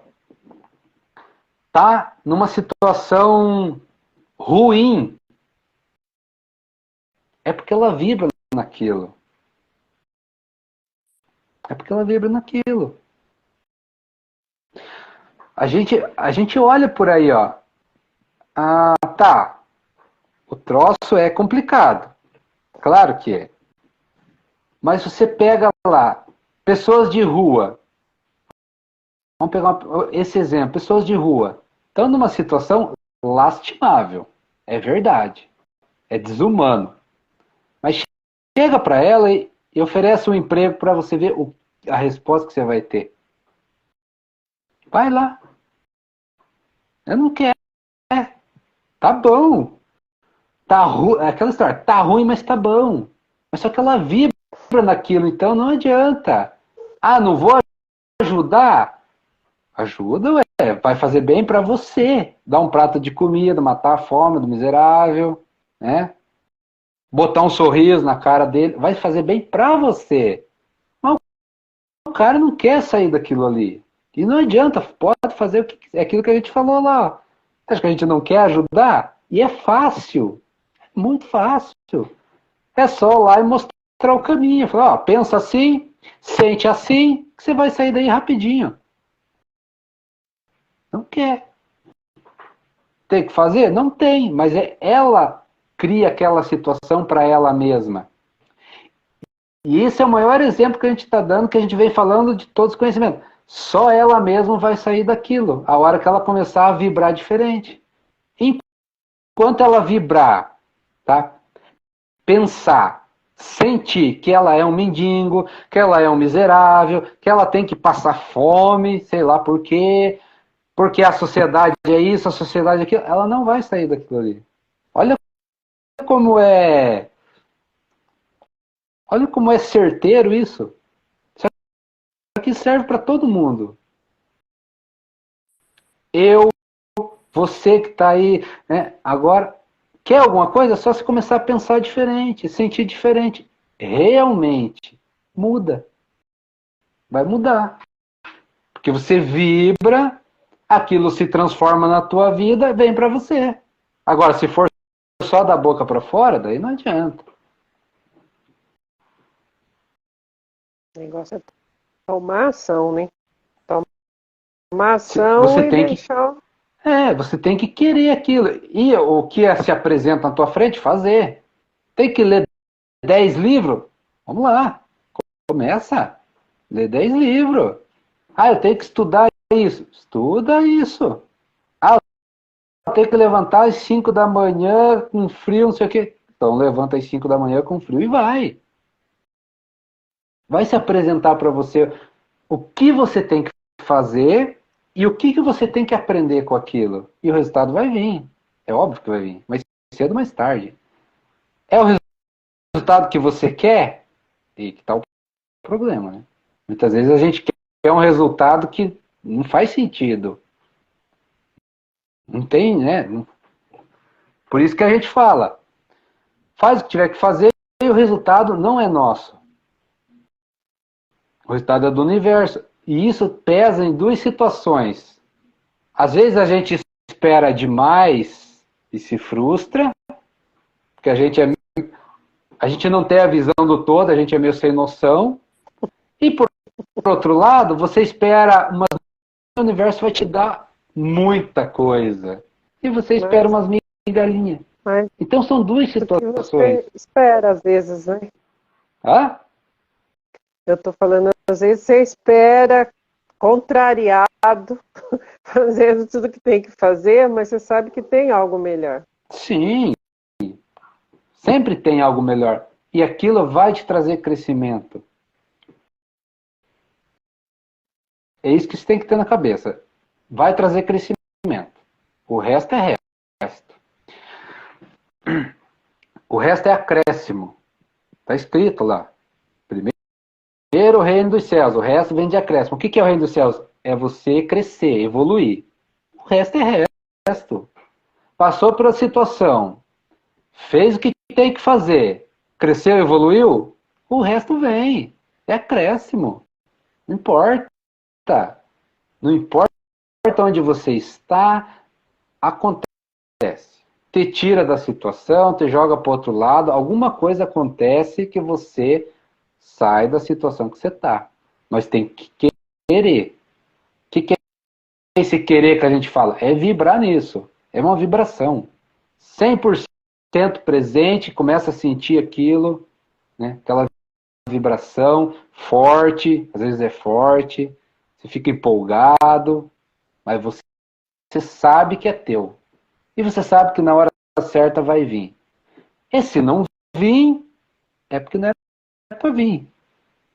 está numa situação ruim, é porque ela vibra naquilo. É porque ela vibra naquilo. A gente olha por aí, ó. Ah, tá. O troço é complicado. Claro que é. Mas você pega lá, pessoas de rua. Vamos pegar esse exemplo. Pessoas de rua estão numa situação lastimável. É verdade. É desumano. Mas chega para ela e oferece um emprego para você ver a resposta que você vai ter. Vai lá. Eu não quero. Tá bom. Tá ruim. Aquela história. Tá ruim, mas tá bom. Mas só que ela vibra naquilo, então não adianta. Ah, não vou ajudar? Ajuda, ué. Vai fazer bem para você. Dar um prato de comida, matar a fome do miserável, né? Botar um sorriso na cara dele. Vai fazer bem para você. Mas o cara não quer sair daquilo ali. E não adianta, pode fazer aquilo que a gente falou lá. Acho que a gente não quer ajudar? E é fácil. É muito fácil. É só ir lá e mostrar o caminho. Falar, ó, pensa assim, sente assim, que você vai sair daí rapidinho. Não quer. Tem que fazer? Não tem, mas ela cria aquela situação para ela mesma. E esse é o maior exemplo que a gente está dando, que a gente vem falando de todos os conhecimentos. Só ela mesma vai sair daquilo, a hora que ela começar a vibrar diferente. Enquanto ela vibrar, tá? Pensar, sentir que ela é um mendigo, que ela é um miserável, que ela tem que passar fome, sei lá por quê, porque a sociedade é isso, a sociedade é aquilo, ela não vai sair daquilo ali. Olha como é. Olha como é certeiro isso. Isso aqui serve para todo mundo. Eu, você que está aí, né? Agora, quer alguma coisa? É só se começar a pensar diferente, sentir diferente. Realmente muda. Vai mudar. Porque você vibra aquilo se transforma na tua vida, vem para você. Agora, se for só da boca para fora, daí não adianta. O negócio é tomar ação, né? Tomar ação Você e tem que, deixar. você tem que querer aquilo. E o que se apresenta na tua frente, fazer. Tem que ler 10 livros? Vamos lá. Começa. Lê 10 livros. Ah, eu tenho que estudar isso. Estuda isso. Ah, eu tenho que levantar às 5 da manhã com frio, não sei o quê. Então levanta às 5 da manhã com frio e vai. Vai se apresentar para você o que você tem que fazer e o que você tem que aprender com aquilo. E o resultado vai vir. É óbvio que vai vir. Mais cedo ou mais tarde. É o resultado que você quer? E que tá o problema, né? Muitas vezes a gente quer um resultado que não faz sentido. Não tem, né? Por isso que a gente fala, faz o que tiver que fazer e o resultado não é nosso. O resultado é do universo. E isso pesa em duas situações. Às vezes a gente espera demais e se frustra, porque a gente não tem a visão do todo, a gente é meio sem noção. E por outro lado, você espera, mas o universo vai te dar muita coisa. E você espera umas migalhinhas. Então são duas situações. Você espera às vezes, né? Hã? Eu estou falando, às vezes você espera contrariado, fazendo tudo que tem que fazer, mas você sabe que tem algo melhor. Sim, sempre tem algo melhor. E aquilo vai te trazer crescimento. É isso que você tem que ter na cabeça. Vai trazer crescimento. O resto é resto. O resto é acréscimo. Está escrito lá. Primeiro o reino dos céus, o resto vem de acréscimo. O que é o reino dos céus? É você crescer, evoluir. O resto é resto. Passou por a situação, fez o que tem que fazer, cresceu, evoluiu, o resto vem. É acréscimo. Não importa. Não importa onde você está, acontece. Te tira da situação, te joga para o outro lado, alguma coisa acontece que você sai da situação que você está. Mas tem que querer. O que é esse querer que a gente fala? É vibrar nisso. É uma vibração. 100% presente, começa a sentir aquilo, né? Aquela vibração forte, às vezes é forte, você fica empolgado, mas você sabe que é teu. E você sabe que na hora certa vai vir. E se não vir, é porque não é para vir.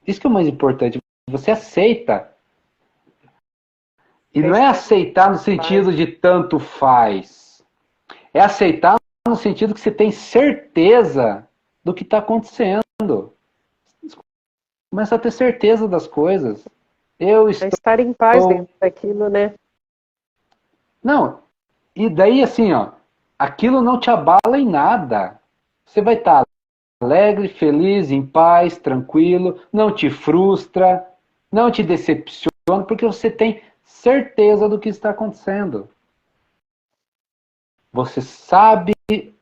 Isso que é o mais importante. Você aceita. E não é aceitar no sentido de tanto faz. É aceitar no sentido que você tem certeza do que está acontecendo. Começa a ter certeza das coisas. Eu estou... É estar em paz dentro daquilo, né? Não. E daí, assim, ó, aquilo não te abala em nada. Você vai estar alegre, feliz, em paz, tranquilo, não te frustra, não te decepciona, porque você tem certeza do que está acontecendo. Você sabe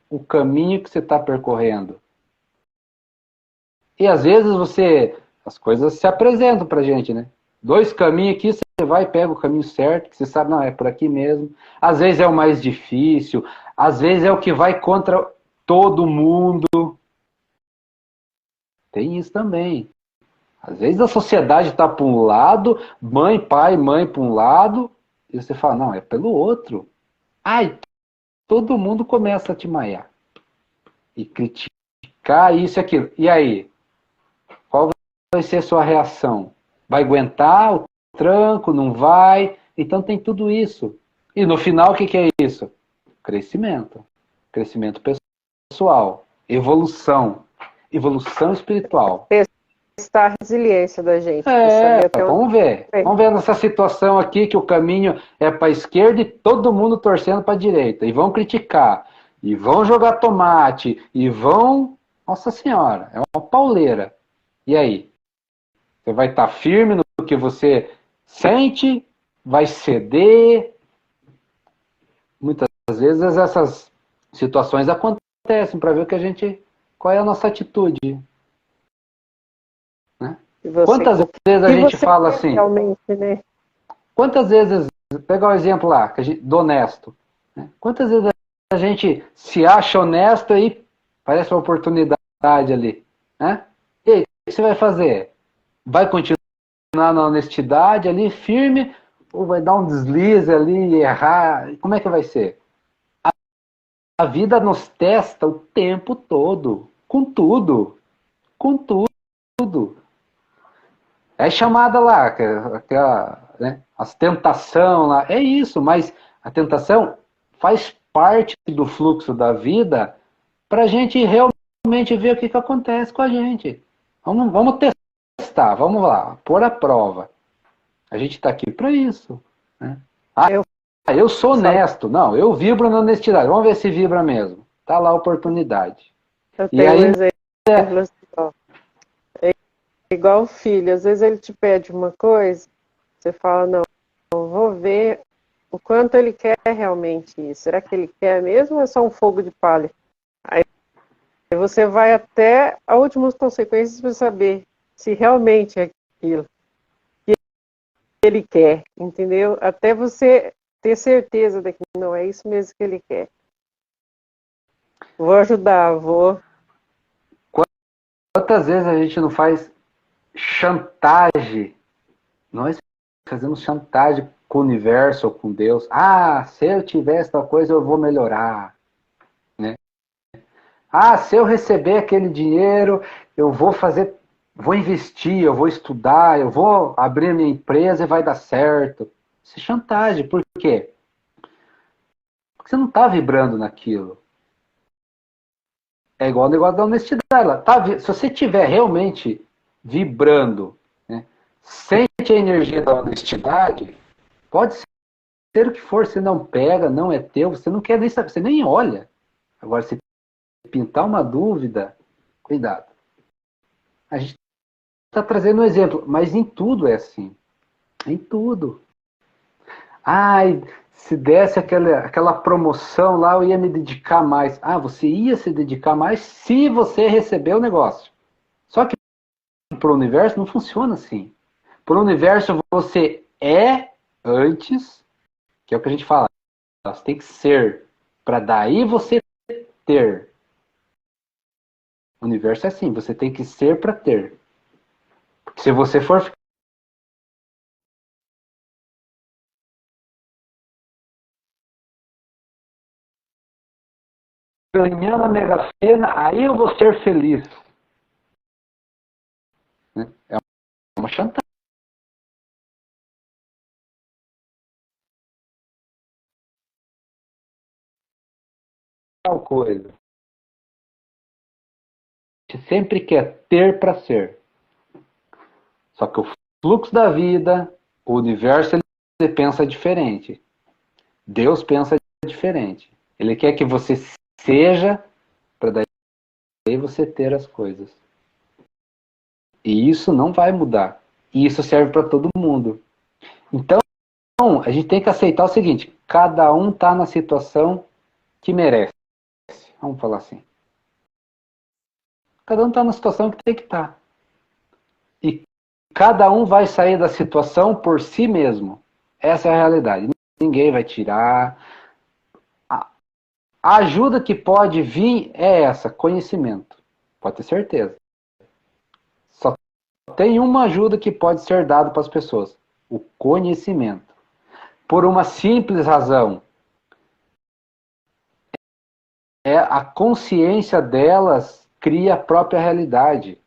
o caminho que você está percorrendo. E às vezes as coisas se apresentam pra gente, né? 2 caminhos aqui, você vai e pega o caminho certo, que você sabe, não, é por aqui mesmo. Às vezes é o mais difícil, às vezes é o que vai contra todo mundo. Tem isso também. Às vezes a sociedade está para um lado, pai, mãe para um lado, e você fala, não, é pelo outro. Ai, todo mundo começa a te maiar. E criticar isso e aquilo. E aí? Qual vai ser a sua reação? Vai aguentar o tranco? Não vai? Então tem tudo isso. E no final, o que é isso? Crescimento. Crescimento pessoal. Evolução. Evolução espiritual. Testar a resiliência da gente. Vamos ver. Vamos ver nessa situação aqui que o caminho é para a esquerda e todo mundo torcendo para a direita. E vão criticar. E vão jogar tomate. E vão... Nossa Senhora, é uma pauleira. E aí? Você vai estar firme no que você sente? Vai ceder? muitas vezes essas situações acontecem para ver qual é a nossa atitude. Né? Quantas vezes a gente fala assim? Realmente, né? Quantas vezes, pegar o exemplo lá, do honesto. Né? Quantas vezes a gente se acha honesto e parece uma oportunidade ali. Né? E aí, o que você vai fazer? Vai continuar na honestidade ali, firme, ou vai dar um deslize ali e errar? Como é que vai ser? A vida nos testa o tempo todo, com tudo, com tudo. É chamada lá, aquela, né, as tentação lá, é isso, mas a tentação faz parte do fluxo da vida para a gente realmente ver o que acontece com a gente. Vamos testar, vamos lá, pôr a prova. A gente está aqui para isso. Né? Eu sou honesto. Não, eu vibro na honestidade. Vamos ver se vibra mesmo. Tá lá a oportunidade. Eu tenho um exemplo assim, ó. É igual o filho. Às vezes ele te pede uma coisa, você fala, não, eu vou ver o quanto ele quer realmente isso. Será que ele quer mesmo ou é só um fogo de palha? Aí você vai até as últimas consequências para saber se realmente é aquilo que ele quer, entendeu? Até você ter certeza de que não é isso mesmo que ele quer. Vou ajudar, vou. Quantas vezes a gente não faz chantagem? Nós fazemos chantagem com o universo ou com Deus. Ah, se eu tivesse tal coisa, eu vou melhorar. Né? Ah, se eu receber aquele dinheiro, eu vou investir, eu vou estudar, eu vou abrir a minha empresa e vai dar certo. Isso é chantagem. Por quê? Porque você não está vibrando naquilo. É igual o negócio da honestidade. Se você estiver realmente vibrando, né, sente a energia da honestidade, pode ser o que for, você não pega, não é teu, você não quer nem saber, você nem olha. Agora, se pintar uma dúvida, cuidado. A gente está trazendo um exemplo, mas em tudo é assim. Em tudo. Ai, se desse aquela promoção lá, eu ia me dedicar mais. Ah, você ia se dedicar mais se você receber o negócio. Só que para o universo não funciona assim. Para o universo você é antes, que é o que a gente fala, você tem que ser, para daí você ter. O universo é assim, você tem que ser para ter. Se você for ganhando a Mega Sena, aí eu vou ser feliz. Né? É uma chantagem. Tal coisa. A gente sempre quer ter para ser. Só que o fluxo da vida, o universo, ele pensa diferente. Deus pensa diferente. Ele quer que você seja para daí você ter as coisas. E isso não vai mudar. E isso serve para todo mundo. Então, a gente tem que aceitar o seguinte: cada um está na situação que merece. Vamos falar assim. Cada um está na situação que tem que estar. E cada um vai sair da situação por si mesmo. Essa é a realidade. Ninguém vai tirar. A ajuda que pode vir é essa, conhecimento. Pode ter certeza. Só tem uma ajuda que pode ser dada para as pessoas: o conhecimento. Por uma simples razão. É a consciência delas cria a própria realidade.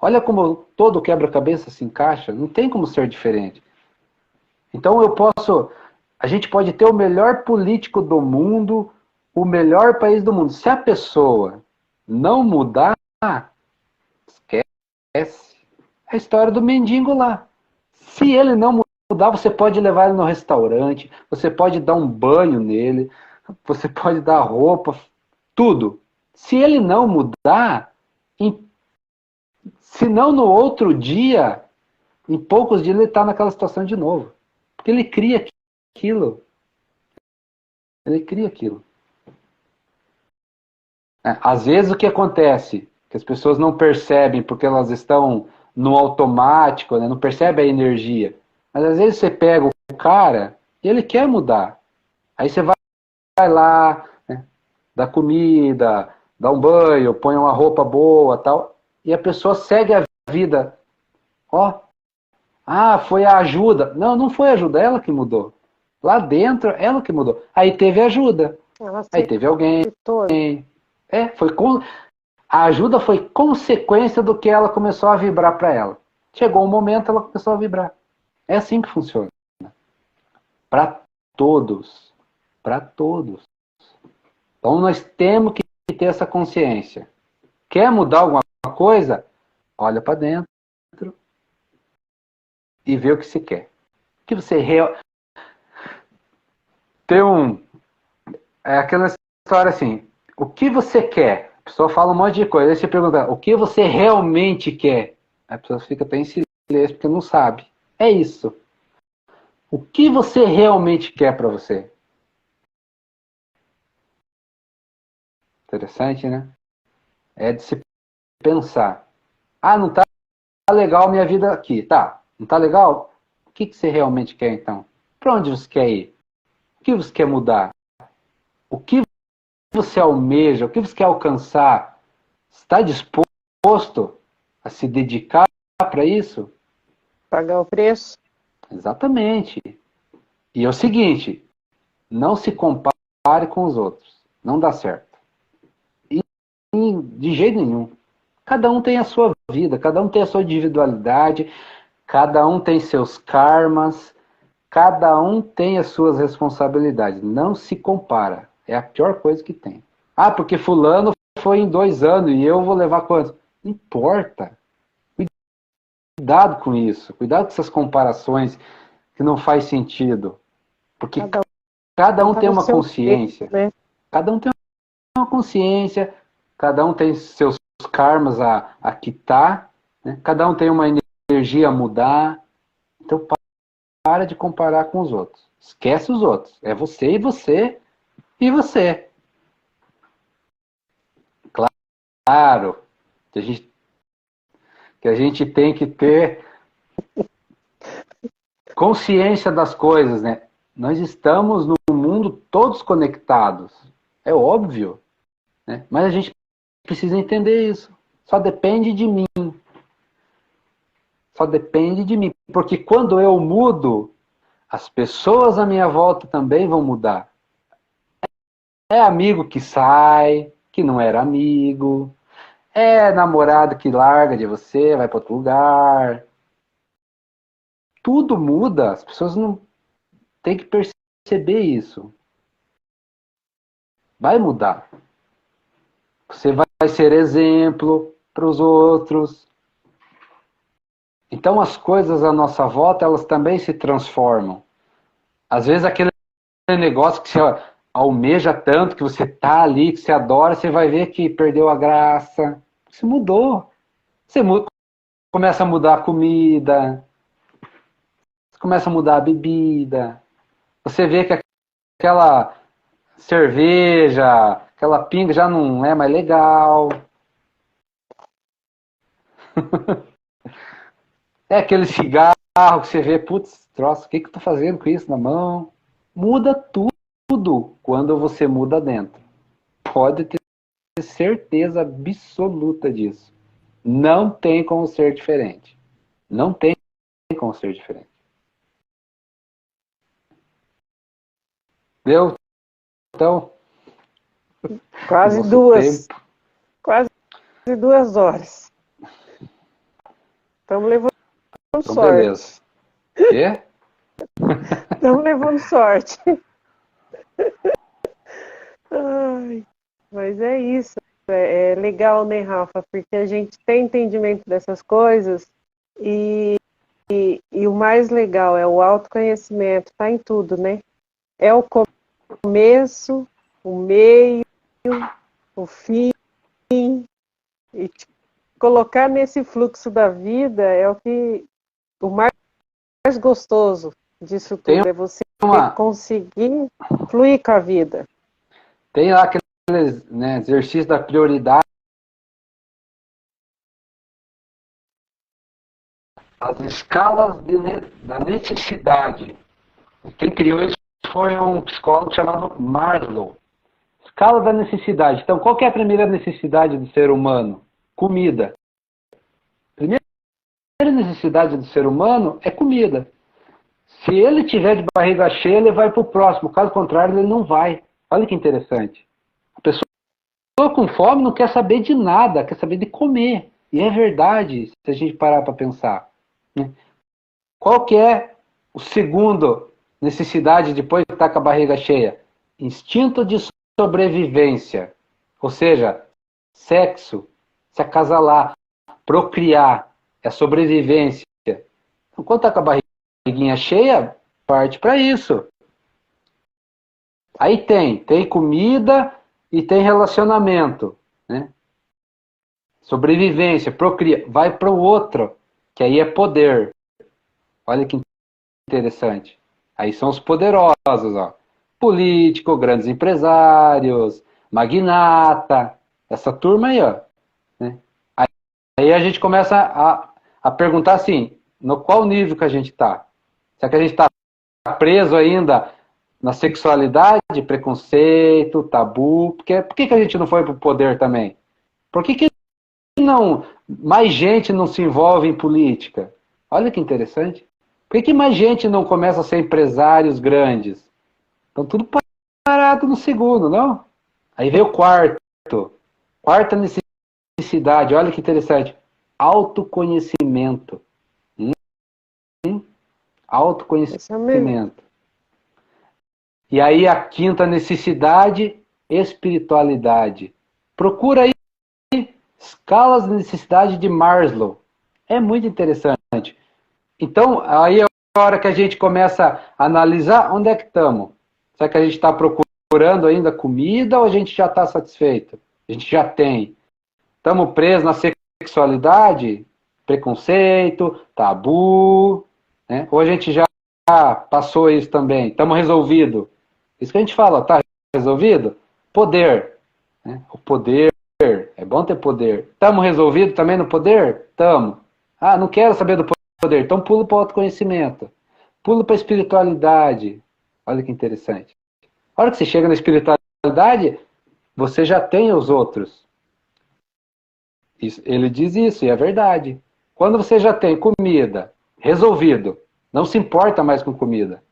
Olha como todo quebra-cabeça se encaixa, não tem como ser diferente. Então a gente pode ter o melhor político do mundo, o melhor país do mundo. Se a pessoa não mudar, esquece. É a história do mendigo lá. Se ele não mudar, você pode levar ele no restaurante, você pode dar um banho nele, você pode dar roupa, tudo. Se ele não mudar, se não no outro dia, em poucos dias ele está naquela situação de novo. Porque ele cria aquilo. Ele cria aquilo. Às vezes o que acontece? Que as pessoas não percebem porque elas estão no automático, né? Não percebem a energia. Mas às vezes você pega o cara e ele quer mudar. Aí você vai lá, né? Dá comida, dá um banho, põe uma roupa boa, tal, e a pessoa segue a vida. Ó, foi a ajuda. Não, não foi a ajuda, ela que mudou. Lá dentro, ela que mudou. Aí teve ajuda. Ela Aí teve alguém. aceitou. A ajuda foi consequência do que ela começou a vibrar para ela. Chegou um momento, ela começou a vibrar. É assim que funciona. Para todos. Para todos. Então nós temos que ter essa consciência. Quer mudar alguma coisa? Olha para dentro e vê o que você quer. O que você tem é aquela história assim, o que você quer? A pessoa fala um monte de coisa, aí você pergunta, o que você realmente quer? A pessoa fica até em silêncio porque não sabe. É isso. O que você realmente quer para você? Interessante, né? É de se pensar. Não tá legal minha vida aqui. Tá, não tá legal? O que você realmente quer então? Para onde você quer ir? O que você quer mudar? O que você almeja? O que você quer alcançar? Está disposto a se dedicar para isso? Pagar o preço? Exatamente. E é o seguinte, não se compare com os outros. Não dá certo. E de jeito nenhum. Cada um tem a sua vida, cada um tem a sua individualidade, cada um tem seus karmas, cada um tem as suas responsabilidades. Não se compara. É a pior coisa que tem. Porque fulano foi em 2 anos e eu vou levar quanto? Não importa. Cuidado com isso. Cuidado com essas comparações que não faz sentido. Porque cada um tem uma consciência. Tempo, né? Cada um tem uma consciência, cada um tem seus karmas a quitar, né? Cada um tem uma energia a mudar. Então para de comparar com os outros. Esquece os outros. É você e você e você. Claro que a gente tem que ter consciência das coisas, né? Nós estamos no mundo todos conectados. É óbvio, né? Mas a gente precisa entender isso. Só depende de mim. Só depende de mim. Porque quando eu mudo, as pessoas à minha volta também vão mudar. É amigo que sai, que não era amigo. É namorado que larga de você, vai para outro lugar. Tudo muda. As pessoas não têm que perceber isso. Vai mudar. Você vai ser exemplo para os outros. Então as coisas à nossa volta, elas também se transformam. Às vezes aquele negócio que você almeja tanto, que você tá ali, que você adora, você vai ver que perdeu a graça. Você mudou. Você começa a mudar a comida, você começa a mudar a bebida. Você vê que aquela cerveja, aquela pinga já não é mais legal. É aquele cigarro que você vê, putz, troço, o que eu tô fazendo com isso na mão? Muda tudo quando você muda dentro. Pode ter certeza absoluta disso. Não tem como ser diferente. Não tem como ser diferente. Deu? Então, Quase nosso 2. tempo. Quase 2 horas. Estamos levando Então, sorte. beleza. Quê? Estamos levando sorte. Ai, mas é isso. É legal, né, Rafa? Porque a gente tem entendimento dessas coisas e o mais legal é o autoconhecimento. Tá em tudo, né? É o começo, o meio, o fim. E te colocar nesse fluxo da vida é o mais gostoso. disso Tem tudo? É você uma, conseguir fluir com a vida. tem lá aqueles, né, exercício da prioridade, as escalas da necessidade. Quem criou isso foi um psicólogo chamado Maslow. Escala da necessidade. Então, qual que é a primeira necessidade do ser humano? Comida. A primeira necessidade do ser humano é comida. Se ele tiver de barriga cheia, ele vai para o próximo. Caso contrário, ele não vai. Olha que interessante. A pessoa com fome não quer saber de nada, quer saber de comer. E é verdade, se a gente parar para pensar. Né? Qual que é o segundo necessidade depois de estar com a barriga cheia? Instinto de sobrevivência. Ou seja, sexo, se acasalar, procriar, é sobrevivência. Então, quando está com a barriguinha cheia, parte para isso. Aí tem comida e tem relacionamento, né? Sobrevivência, procria, vai para o outro, que aí é poder. Olha que interessante. Aí são os poderosos, ó. Político, grandes empresários, magnata, essa turma aí, ó. Né? Aí a gente começa a perguntar assim, no qual nível que a gente está? Será que a gente está preso ainda na sexualidade, preconceito, tabu? Por que a gente não foi para o poder também? Por que não mais gente não se envolve em política? Olha que interessante. Por que mais gente não começa a ser empresários grandes? Estão tudo parado no segundo, não? Aí vem o quarto. Quarta necessidade, olha que interessante. Autoconhecimento. Autoconhecimento. E aí a quinta necessidade, espiritualidade. Procura aí escalas de necessidade de Maslow. É muito interessante. Então, aí é a hora que a gente começa a analisar onde é que estamos. Será que a gente está procurando ainda comida ou a gente já está satisfeito? A gente já tem. Estamos presos na sexualidade, preconceito, tabu, né? Ou a gente já passou isso também? Estamos resolvidos? Isso que a gente fala, está resolvido? Poder. Né? O poder, é bom ter poder. Estamos resolvidos também no poder? Estamos. Ah, não quero saber do poder, então pula para o autoconhecimento. Pula para a espiritualidade. Olha que interessante. A hora que você chega na espiritualidade, você já tem os outros. Ele diz isso, e é verdade. Quando você já tem comida, resolvido, não se importa mais com comida.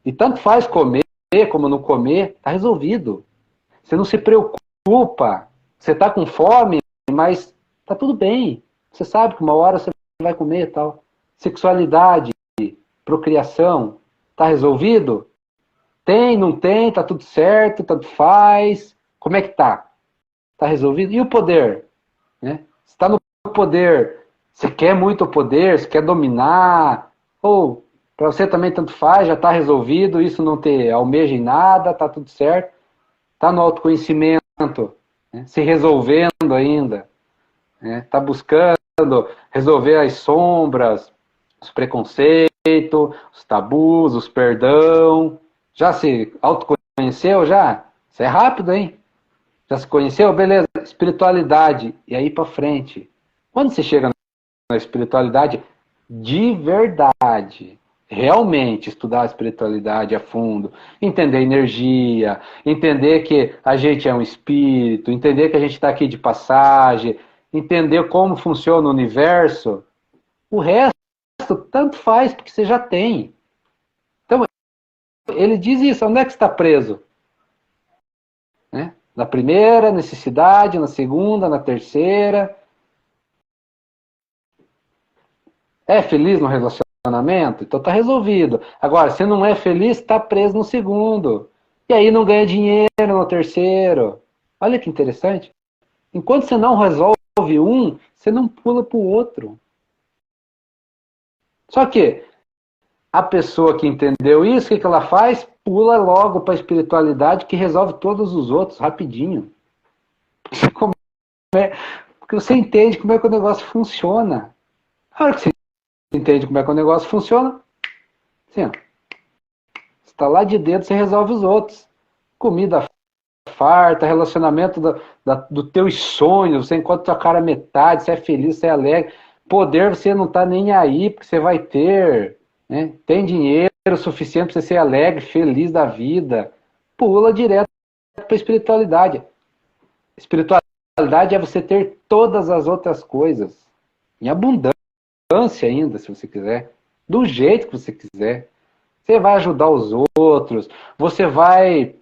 E tanto faz comer como não comer, está resolvido. Você não se preocupa. Você está com fome, mas está tudo bem. Você sabe que uma hora você vai comer e tal. Sexualidade, procriação, está resolvido? Tem, não tem, está tudo certo, tanto faz. Como é que está? Está resolvido? E o poder? Né? Você está no poder, você quer muito poder, você quer dominar, ou para você também tanto faz, já está resolvido, isso não te almeja em nada, está tudo certo. Está no autoconhecimento, né? Se resolvendo ainda. Está buscando resolver as sombras, os preconceitos, os tabus, os perdão. Já se autoconheceu já? Isso é rápido, hein? Já se conheceu? Beleza. Espiritualidade. E aí para frente. Quando você chega na espiritualidade de verdade, realmente estudar a espiritualidade a fundo, entender energia, entender que a gente é um espírito, entender que a gente está aqui de passagem, entender como funciona o universo, o resto tanto faz, porque você já tem. Então, ele diz isso, onde é que você está preso? Né? Na primeira necessidade, na segunda, na terceira. É feliz no relacionamento? Então tá resolvido. Agora, se não é feliz, está preso no segundo. E aí não ganha dinheiro no terceiro. Olha que interessante. Enquanto você não resolve um, você não pula para o outro. Só que a pessoa que entendeu isso, o que ela faz? Pula logo para a espiritualidade que resolve todos os outros rapidinho. Porque você entende como é que o negócio funciona. A hora que você entende como é que o negócio funciona, assim, ó, estalar de dedo, você resolve os outros. Comida farta, relacionamento do teus sonhos, você encontra tua cara metade, você é feliz, você é alegre. Poder você não tá nem aí, porque você vai ter, né? Tem dinheiro suficiente para você ser alegre, feliz da vida. Pula direto para a espiritualidade. Espiritualidade é você ter todas as outras coisas, em abundância ainda, se você quiser, do jeito que você quiser. Você vai ajudar os outros, você vai,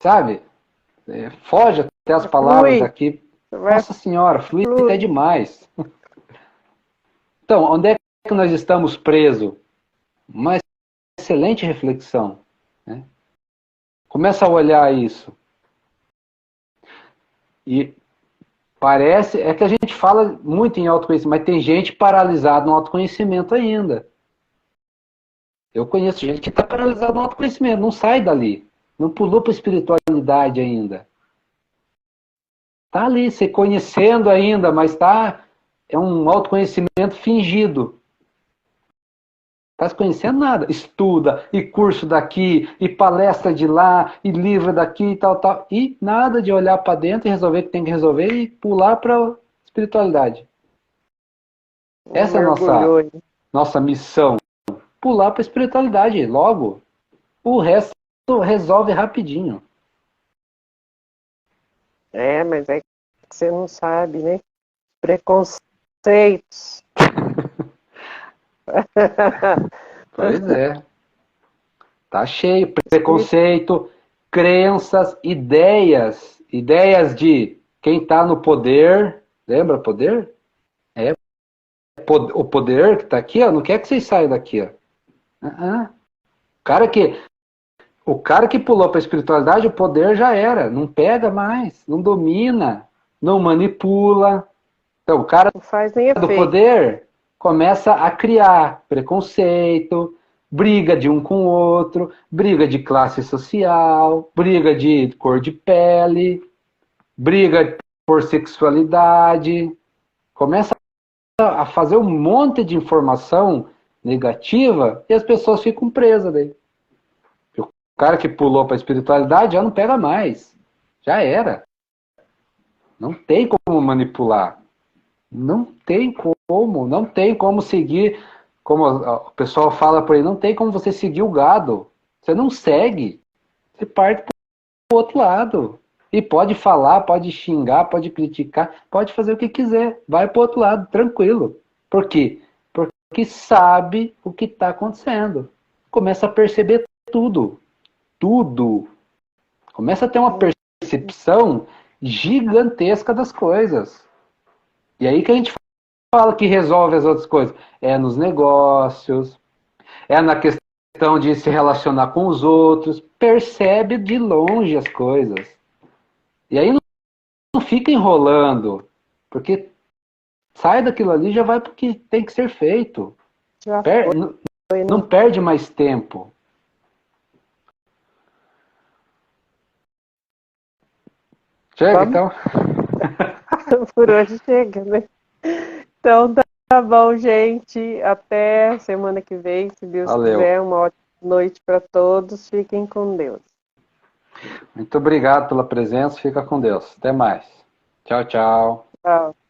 sabe, foge até as palavras Flui. aqui. Vai Nossa Senhora, flui até fluir. demais. Então, onde é que nós estamos presos? Uma excelente reflexão, né? Começa a olhar isso. E parece, é que a gente fala muito em autoconhecimento, mas tem gente paralisada no autoconhecimento ainda. Eu conheço gente que está paralisada no autoconhecimento, não sai dali. Não pulou para a espiritualidade ainda. Está ali, se conhecendo ainda, mas é um autoconhecimento fingido. Está se conhecendo nada. Estuda, e curso daqui, e palestra de lá, e livro daqui, e tal, tal. E nada de olhar para dentro e resolver o que tem que resolver e pular para a espiritualidade. Essa é a Mergulhou. nossa missão. Pular para a espiritualidade logo. O resto resolve rapidinho. É, mas é que você não sabe, né? Preconceitos. Pois é. Tá cheio. Preconceito, crenças, ideias. Ideias de quem está no poder. Lembra poder? É. O poder que está aqui, ó, não quer que vocês saiam daqui, ó. Uh-uh. O cara que pulou para a espiritualidade, o poder já era. Não pega mais, não domina, não manipula. Então, o cara Não faz nem do efeito. poder começa a criar preconceito, briga de um com o outro, briga de classe social, briga de cor de pele, briga por sexualidade. Começa a fazer um monte de informação negativa e as pessoas ficam presas daí. O cara que pulou para a espiritualidade já não pega mais. Já era. Não tem como manipular. Não tem como seguir, como o pessoal fala por aí, não tem como você seguir o gado. Você não segue. Você parte para o outro lado. E pode falar, pode xingar, pode criticar, pode fazer o que quiser. Vai para o outro lado, tranquilo. Por quê? Porque sabe o que está acontecendo. Começa a perceber tudo. Tudo. Começa a ter uma percepção gigantesca das coisas. E aí que a gente fala que resolve as outras coisas. É nos negócios, é na questão de se relacionar com os outros. Percebe de longe as coisas. E aí não fica enrolando, porque sai daquilo ali e já vai porque tem que ser feito. Já foi, Não né? perde mais tempo. Chega, Vamos? então? Por hoje chega, né? Então tá bom, gente. Até semana que vem, se Deus Valeu. quiser. Uma ótima noite para todos. Fiquem com Deus. Muito obrigado pela presença. Fica com Deus. Até mais. Tchau, tchau. Tchau.